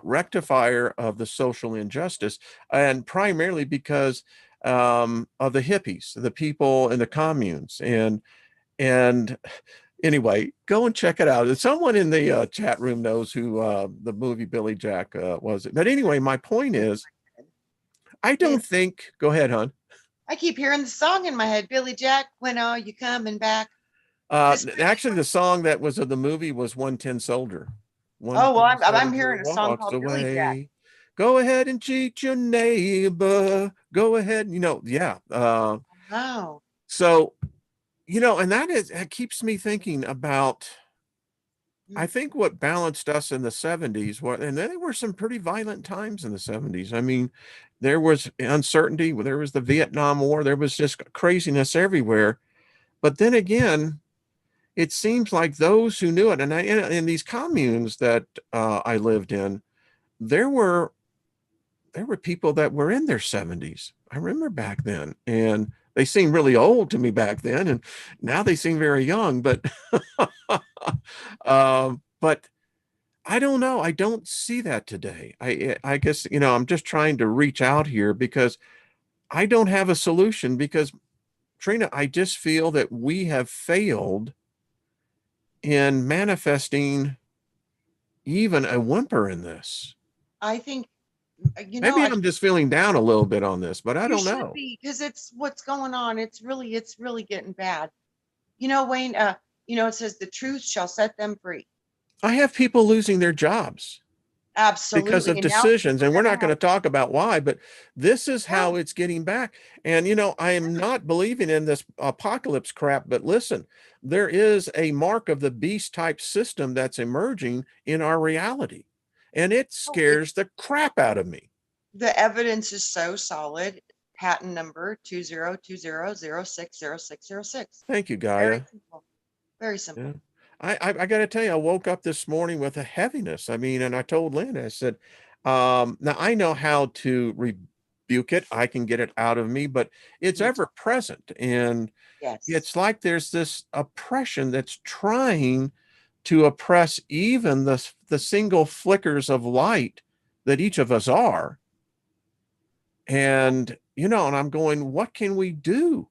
rectifier of the social injustice, and primarily because of the hippies, the people in the communes. And anyway, go and check it out. Someone in the chat room knows who the movie Billy Jack was. But anyway, my point is, I Bill- don't think, go ahead, hon. I keep hearing the song in my head. Billy Jack, when are you coming back? This. Actually, the song that was of the movie was 110 Soldier. Oh well, 110 I'm Soldier hearing a song walks called Billy Jack. away. Go ahead and cheat your neighbor. Go ahead. Yeah. Oh, So, and that keeps me thinking about, I mm, think what balanced us in the 70s, and there were some pretty violent times in the 70s. I mean, there was uncertainty, there was the Vietnam War, there was just craziness everywhere. But then again, it seems like those who knew it, and in these communes that I lived in, there were people that were in their 70s. I remember back then, and they seemed really old to me back then, and now they seem very young. But but I don't know. I don't see that today. I guess I'm just trying to reach out here because I don't have a solution. Because Trina, I just feel that we have failed in manifesting even a whimper in this. I think Maybe I I'm just feeling down a little bit on this, but I you don't should know. be because it's what's going on. It's really getting bad. Wayne. It says the truth shall set them free. I have people losing their jobs because Absolutely, of and now decisions, people and are we're gonna not going have to talk about why, but this is no. how it's getting back. And I am not believing in this apocalypse crap, but listen, there is a mark of the beast type system that's emerging in our reality, and it No, it's scares the crap out of me. the evidence is so solid. Patent number 2020060606. Thank you, Very Gaia. simple. Very Yeah. simple. I got to tell you, I woke up this morning with a heaviness. I mean, and I told Lynn, I said, now I know how to rebuke it. I can get it out of me, but it's Me too. ever present. And Yes. it's like there's this oppression that's trying to oppress even the single flickers of light that each of us are. And, and I'm going, what can we do?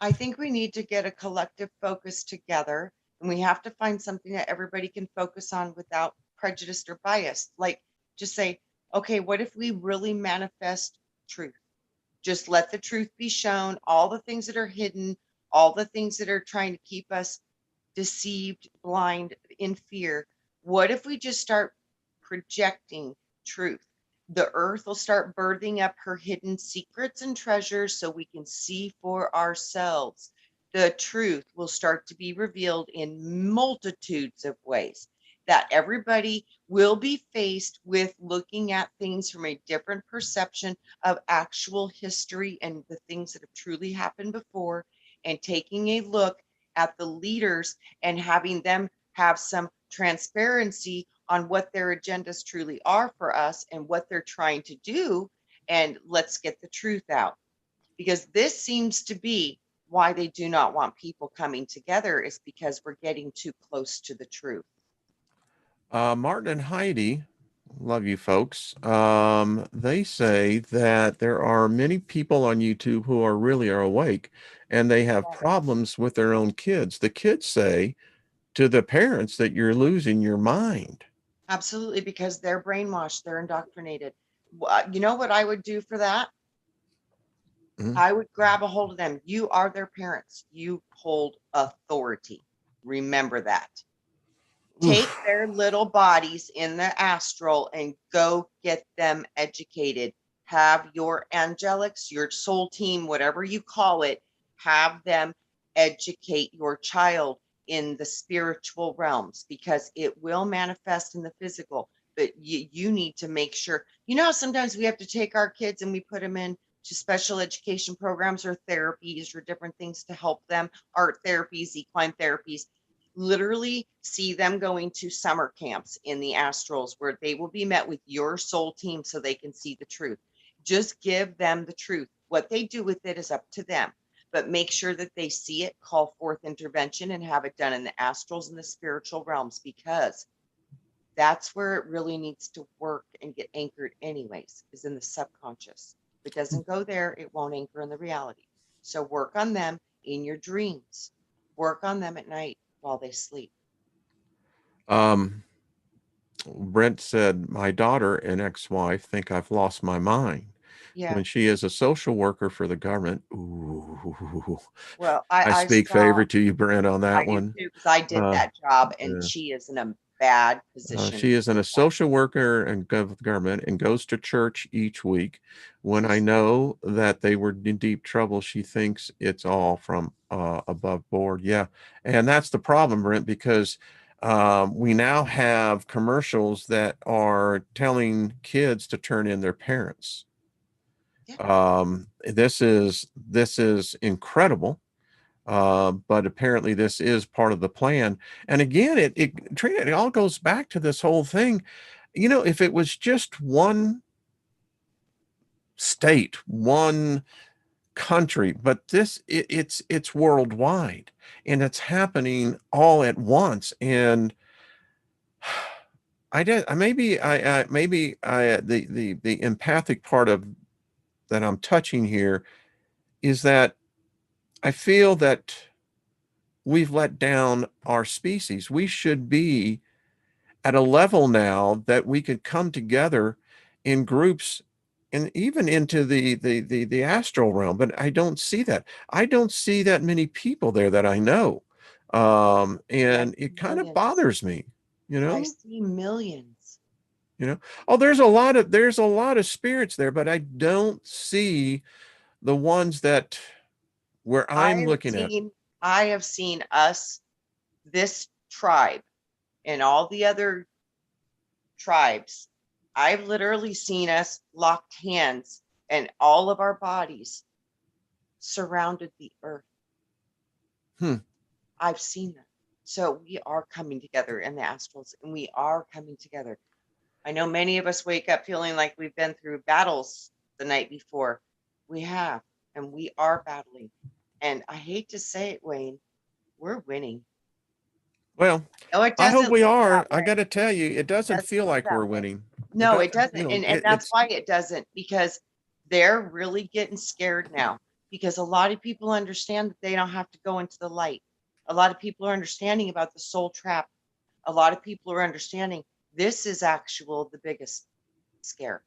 I think we need to get a collective focus together, and we have to find something that everybody can focus on without prejudice or bias. Like, just say, okay, what if we really manifest truth? Just let the truth be shown, all the things that are hidden, all the things that are trying to keep us deceived, blind, in fear. What if we just start projecting truth? The earth will start birthing up her hidden secrets and treasures so we can see for ourselves. The truth will start to be revealed in multitudes of ways. That everybody will be faced with looking at things from a different perception of actual history and the things that have truly happened before, and taking a look at the leaders and having them have some transparency on what their agendas truly are for us and what they're trying to do. And let's get the truth out, because this seems to be why they do not want people coming together, is because we're getting too close to the truth. Martin and Heidi, love you folks. They say that there are many people on YouTube who are awake and they have problems with their own kids. The kids say to the parents that you're losing your mind. Absolutely, because they're brainwashed, they're indoctrinated. You know what I would do for that? Mhm. I would grab a hold of them. You are their parents. You hold authority. Remember that. Take Oof. their little bodies in the astral and go get them educated. Have your angelics, your soul team, whatever you call it, have them educate your child in the spiritual realms, because it will manifest in the physical. But you need to make sure. Sometimes we have to take our kids and we put them in to special education programs or therapies or different things to help them, art therapies, equine therapies. literally see them going to summer camps in the astrals where they will be met with your soul team so they can see the truth. Just give them the truth. What they do with it is up to them, but make sure that they see it, call forth intervention, and have it done in the astrals and the spiritual realms, because that's where it really needs to work and get anchored anyways, is in the subconscious. If it doesn't go there, it won't anchor in the reality. So work on them in your dreams. Work on them at night while they sleep. Um, Brent said, my daughter and ex-wife think I've lost my mind Yeah. when she is a social worker for the government. Ooh, Well, I I speak saw, favor to you, Brent, on I that do one. too, because I did Uh, that job and yeah. she is in a bad position She is in with a that. social worker and government and goes to church each week. When I She's, know that they were in deep trouble, she thinks it's all from above board. Yeah. And that's the problem, Brent, because we now have commercials that are telling kids to turn in their parents. yeah, This is incredible. But apparently this is part of the plan. And again, Trina, it all goes back to this whole thing. If it was just one state, one country, but it's worldwide, and it's happening all at once. And I did, maybe the empathic part of that I'm touching here is that I feel that we've let down our species. We should be at a level now that we could come together in groups and even into the astral realm. But I don't see that. I don't see that many people there that I know. I And see it kind of millions. bothers me, you I know, see millions. you know. Oh, there's a lot of spirits there, but I don't see the ones that where I'm I've looking at. seen, I have seen us, this tribe, and all the other tribes. I've literally seen us locked hands and all of our bodies surrounded the earth. Hmm. I've seen them. So we are coming together in the astrals and we are coming together. I know many of us wake up feeling like we've been through battles the night before. We have, and we are battling. And I hate to say it, Wayne, we're winning. Well, No, it I hope doesn't we look are. that I got way. to tell you, it It doesn't doesn't feel look like that we're way. winning. It No, it doesn't, doesn't. And that's it's why it doesn't, because they're really getting scared now. Because a lot of people understand that they don't have to go into the light. A lot of people are understanding about the soul trap. A lot of people are understanding this is actual the biggest scare.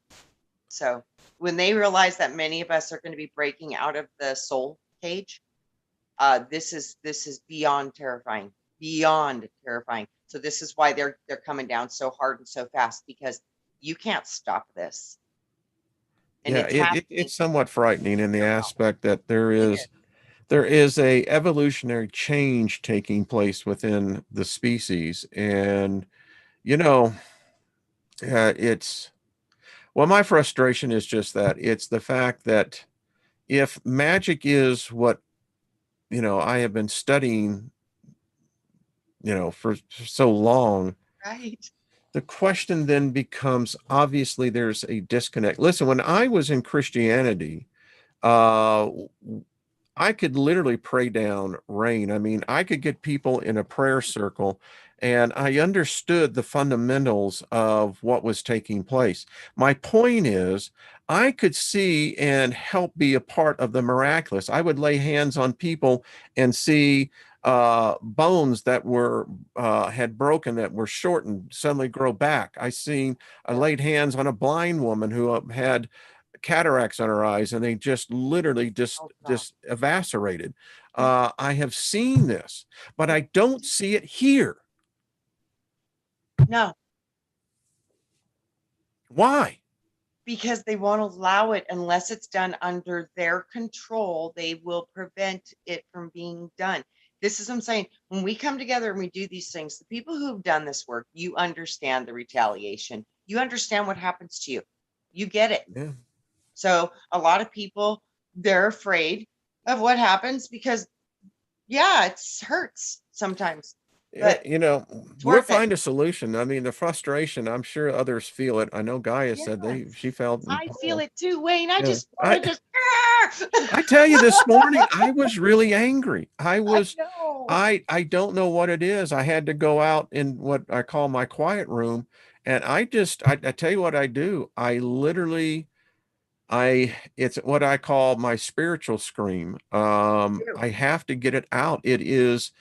So when they realize that many of us are going to be breaking out of the soul cage, this is beyond terrifying. So this is why they're coming down so hard and so fast, because you can't stop this, and yeah, it's it's happening somewhat frightening in the now. aspect that there It is is. there is a evolutionary change taking place within the species. And you know it's well, my frustration is just that it's the fact that if magic is what I have been studying for so long, Right. the question then becomes, obviously there's a disconnect. Listen, when I was in Christianity, uh I could literally pray down rain. I mean, I could get people in a prayer circle, and I understood the fundamentals of what was taking place. My point is, I could see and help be a part of the miraculous. I would lay hands on people and see bones that were had broken, that were shortened, suddenly grow back. I Yeah. laid hands on a blind woman who had cataracts on her eyes, and they just literally just Oh God. just evaporated. Yeah. I have seen this, but Yeah. I don't see it here. No, Why? because they won't allow it unless it's done under their control. They will prevent it from being done. This is what I'm saying. When we come together and we do these things, the people who've done this work, you understand the retaliation. You understand what happens to you. You get it. Yeah. So a lot of people, they're afraid of what happens because, yeah, it hurts sometimes. but You know, it's we'll worth it. find a solution. I mean, the frustration, I'm sure others feel it. I know Gaia said Yes, she felt, and I feel Paul, it too, Wayne. I yeah. just want to just. I tell you, this morning I was really angry. I know. I don't know what it is. I had to go out in what I call my quiet room, and I tell you what I do. I literally, it's what I call my spiritual scream. Too. I have to get it out. It is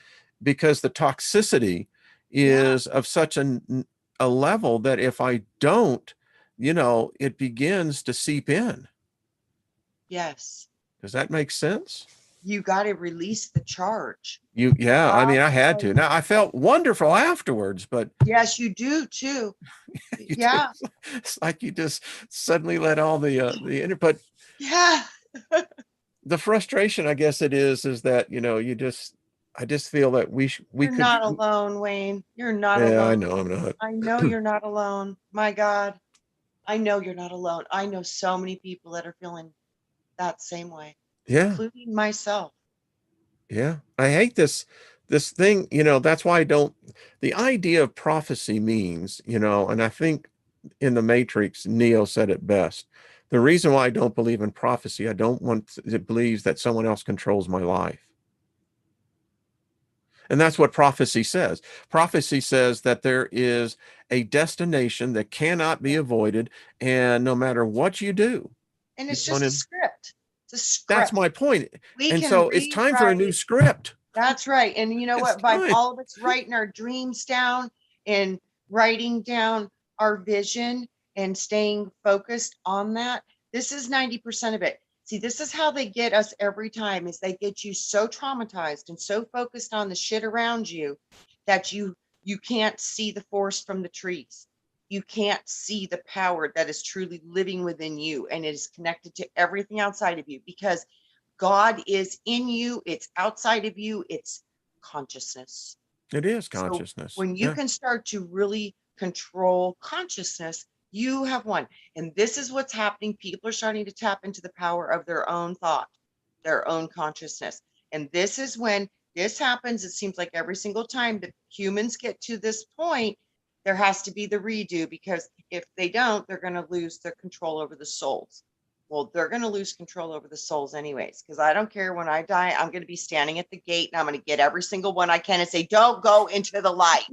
because the toxicity Yeah. is of such a level that if I don't, it begins to seep in. Yes. Does that make sense? You got to release the charge. Yeah, I mean, I had God. to. Now I felt wonderful afterwards, but Yes, you do too. you do, Yeah. it's like you just suddenly let all but Yeah. the frustration, I guess it is that, I just feel that we You're could, not alone, Wayne. You're not yeah, I alone. know I'm not. I know you're not alone. My God. I know you're not alone. I know so many people that are feeling that same way, Yeah. including myself. Yeah, I hate this thing, that's why I don't the idea of prophecy means, and I think in the Matrix, Neo said it best. The reason why I don't believe in prophecy, I don't want to believe that someone else controls my life. And that's what prophecy says. Prophecy says that there is a destination that cannot be avoided, and no matter what you do, And you're it's going just a to script. It's a that's script. my point. We And can so it's time for a new rewrite. script. That's right. And you know It's what? By time. all of us writing our dreams down and writing down our vision and staying focused on that, this is 90% of it. See, this is how they get us every time is they get you so traumatized and so focused on the shit around you that you can't see the forest from the trees. You can't see the power that is truly living within you and it is connected to everything outside of you because God is in you, it's outside of you, it's consciousness. It is So consciousness. when you Yeah. can start to really control consciousness, you have won. And this is what's happening. People are starting to tap into the power of their own thought, their own consciousness. And this is when this happens. It seems like every single time that humans get to this point, there has to be the redo because if they don't, they're going to lose their control over the souls. Well, they're going to lose control over the souls anyways, because I don't care when I die, I'm going to be standing at the gate and I'm going to get every single one I can and say, don't go into the light.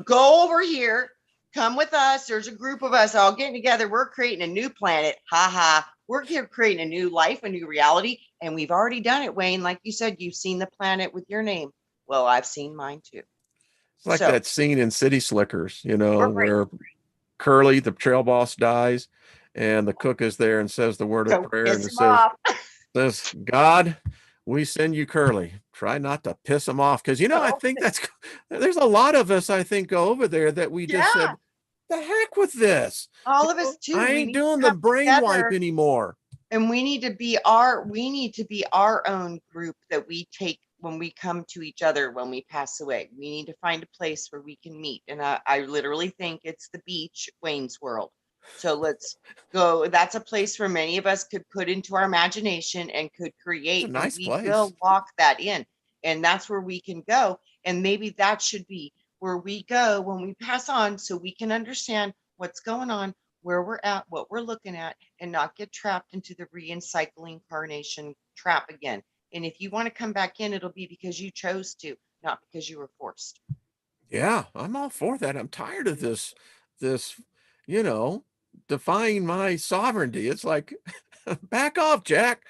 Go over here. Come with us. There's a group of us all getting together. We're creating a new planet. Ha ha. We're creating a new life, a new reality. And we've already done it, Wayne. Like you said, you've seen the planet with your name. Well, I've seen mine too. It's like So that scene in City Slickers, we're great. where Curly, the trail boss, dies, and the cook is there and says the word of Go prayer, and piss it him off. says, God, we send you Curly. Try not to piss him off. Because, I think there's a lot of us, I think, go over there that we just Yeah. said, the heck with this. All of us too. I We ain't need to doing the come brain wipe together anymore. and we need to be our own group that we take when we come to each other when we pass away. We need to find a place where we can meet, and I literally think it's the beach, Wayne's World. So let's go. That's a place where many of us could put into our imagination and could It's a create, and nice we place. will walk that in, and that's where we can go. And maybe that should be where we go when we pass on, so we can understand what's going on, where we're at, what we're looking at, and not get trapped into the re-cycling carnation trap again. And if you want to come back in, it'll be because you chose to, not because you were forced. Yeah, I'm all for that. I'm tired of this, you know, defying my sovereignty. It's like, back off, Jack.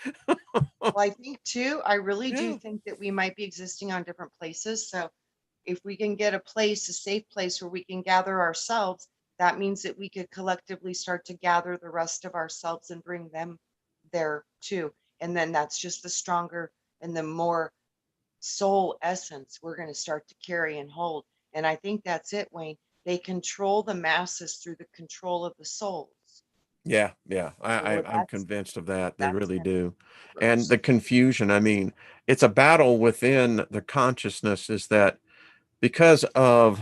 Well, I think too, I really do Yeah. think that we might be existing on different places. So if we can get a place, a safe place where we can gather ourselves, that means that we could collectively start to gather the rest of ourselves and bring them there too. And then that's just the stronger and the more soul essence we're going to start to carry and hold. And I think that's it, Wayne. They control the masses through the control of the souls. Yeah, yeah. So I'm convinced of that. They that's really going to do. be And gross. the confusion, I mean, it's a battle within the consciousness is that because of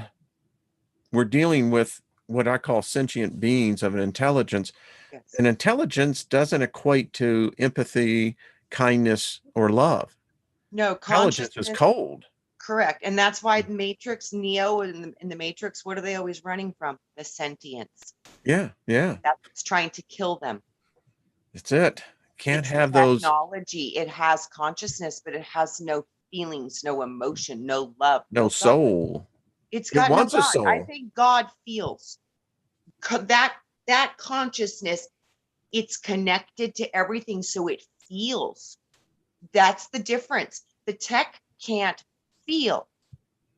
we're dealing with what I call sentient beings of an intelligence, Yes. and intelligence doesn't equate to empathy, kindness, or love. No Intelligence is consciousness. cold. Correct. And that's why the Matrix, Neo in the Matrix, what are they always running from? The sentience. Yeah, yeah. That's trying to kill them. It's it. Can't It's have those. technology. It has consciousness, but it has no feelings, no emotion, no love, No no God. soul. It's It got no wants a God. I soul. think God feels that consciousness. It's connected to everything, so it feels. That's the difference. The tech can't feel.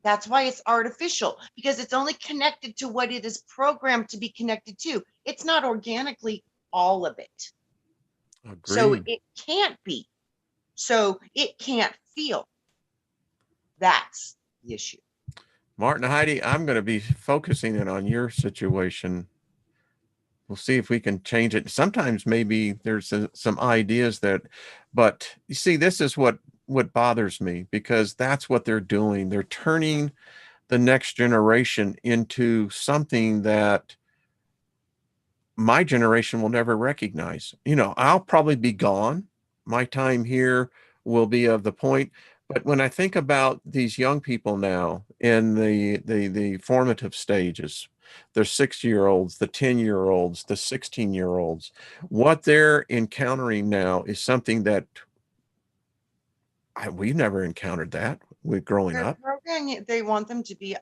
That's why it's artificial, because it's only connected to what it is programmed to be connected to. It's not organically all of it. So Agreed. it can't be. So it can't feel. That's the issue. Martin, Heidi, I'm going to be focusing in on your situation. We'll see if we can change it. Sometimes maybe there's some ideas that, but you see, this is what bothers me, because that's what they're doing. They're turning the next generation into something that my generation will never recognize. I'll probably be gone. My time here will be of the point. But when I think about these young people now in the formative stages, the 6-year-olds, the 10-year-olds, the 16-year-olds, what they're encountering now is something that we've never encountered that with growing They're up. programming. They want them to be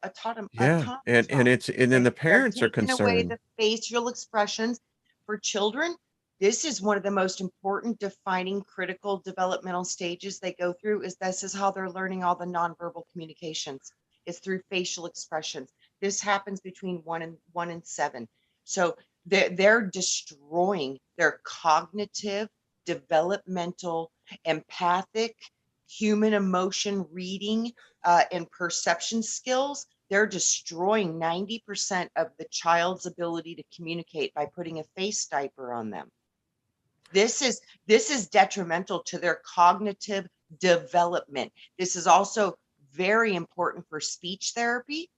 Yeah. And automatons. it's, and then the They're parents are taking away concerned. the facial expressions for children. This is one of the most important defining critical developmental stages they go through. This is how they're learning all the nonverbal communications. It's through facial expressions. This happens between 1 and 7. So they're destroying their cognitive, developmental, empathic, human emotion reading, and perception skills. They're destroying 90% of the child's ability to communicate by putting a face diaper on them. This is detrimental to their cognitive development. This is also very important for speech therapy.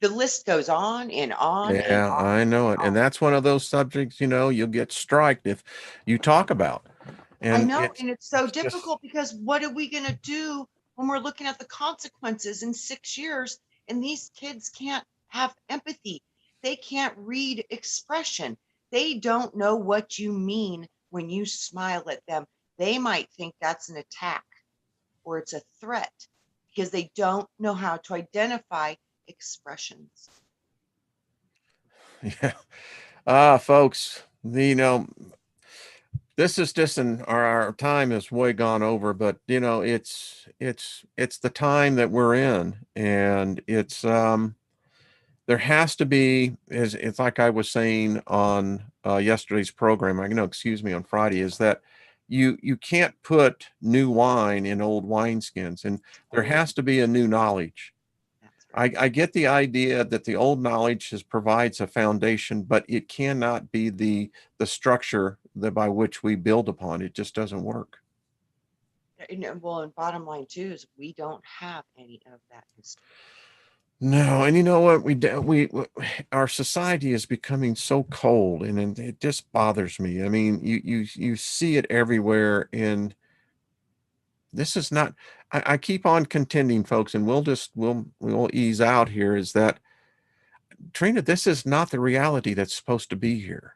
The list goes on and on and Yeah, on I know and it. And on. that's one of those subjects, you'll get striked if you talk about. I And know, it's and it's so it's just, difficult because what are we going to do when we're looking at the consequences in 6 years and these kids can't have empathy? They can't read expression. They don't know what you mean when you smile at them. They might think that's an attack or it's a threat because they don't know how to identify expressions. yeah. Folks, this is just our time is way gone over, but it's the time that we're in, and there has to be, is it's like I was saying on yesterday's program, excuse me, on Friday, is that you can't put new wine in old wineskins, and there Oh, has to be a new knowledge. that's right. I get the idea that the old knowledge provides a foundation, but it cannot be the structure that by which we build upon. It just doesn't work. Well, and bottom line too is we don't have any of that history. No, and you know what? Our society is becoming so cold, and it just bothers me. I mean, you see it everywhere, and this is not. I keep on contending, folks, and we'll ease out here. Is that, Trina? This is not the reality that's supposed to be here.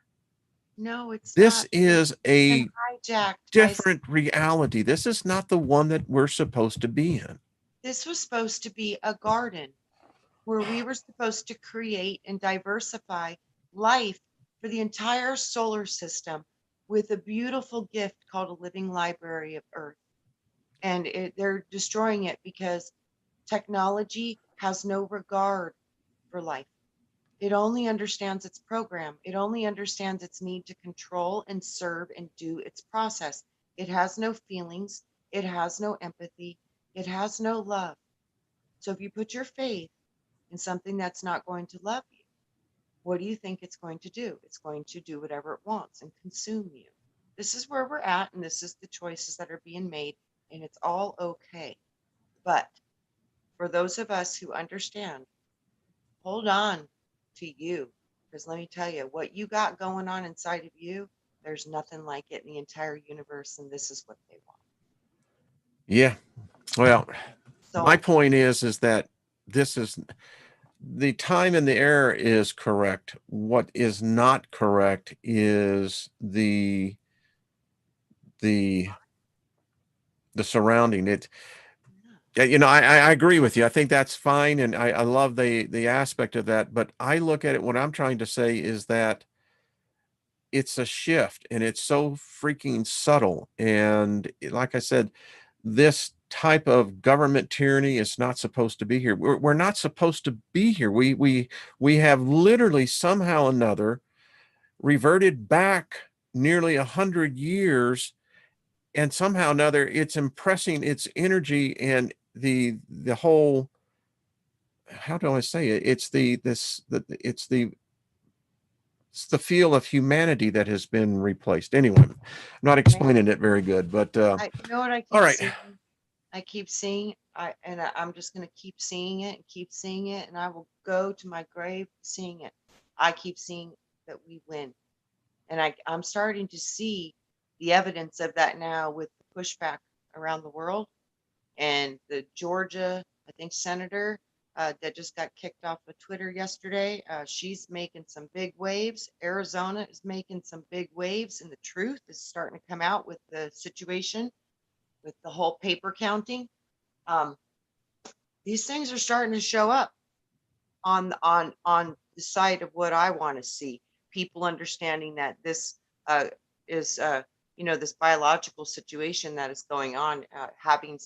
No, it's This not. is It's been a hijacked by. different reality. This is not the one that we're supposed to be in. This was supposed to be a garden where we were supposed to create and diversify life for the entire solar system with a beautiful gift called a living library of Earth. And they're destroying it because technology has no regard for life. It only understands its program. It only understands its need to control and serve and do its process. It has no feelings. It has no empathy. It has no love. So if you put your faith in something that's not going to love you, what do you think it's going to do? It's going to do whatever it wants and consume you. This is where we're at, and this is the choices that are being made, and it's all okay. But for those of us who understand, hold on to you. Because let me tell you, what you got going on inside of you, there's nothing like it in the entire universe, and this is what they want. Yeah. Well, My So point is that this is the time and the error is correct. What is not correct is the the surrounding it. You know, I agree with you. I think that's fine, and I love the aspect of that. But I look at it. What I'm trying to say is that it's a shift, and it's so freaking subtle. And like I said, this type of government tyranny is not supposed to be here. We're not supposed to be here. We have literally somehow or another reverted back nearly 100 years, and somehow or another it's impressing its energy and the whole, how do I say it? It's the feel of humanity that has been replaced. Anyway, I'm not okay, explaining it very good, but you know what I all keep right. seeing? I keep seeing, I'm just going to keep seeing it and keep seeing it, and I will go to my grave seeing it. I keep seeing that we win. And I'm starting to see the evidence of that now with the pushback around the world. And the Georgia, I think, senator that just got kicked off of Twitter yesterday, she's making some big waves. Arizona is making some big waves, and the truth is starting to come out with the situation with the whole paper counting. Um, these things are starting to show up on the side of what I want to see. People understanding that this is this biological situation that is going on, having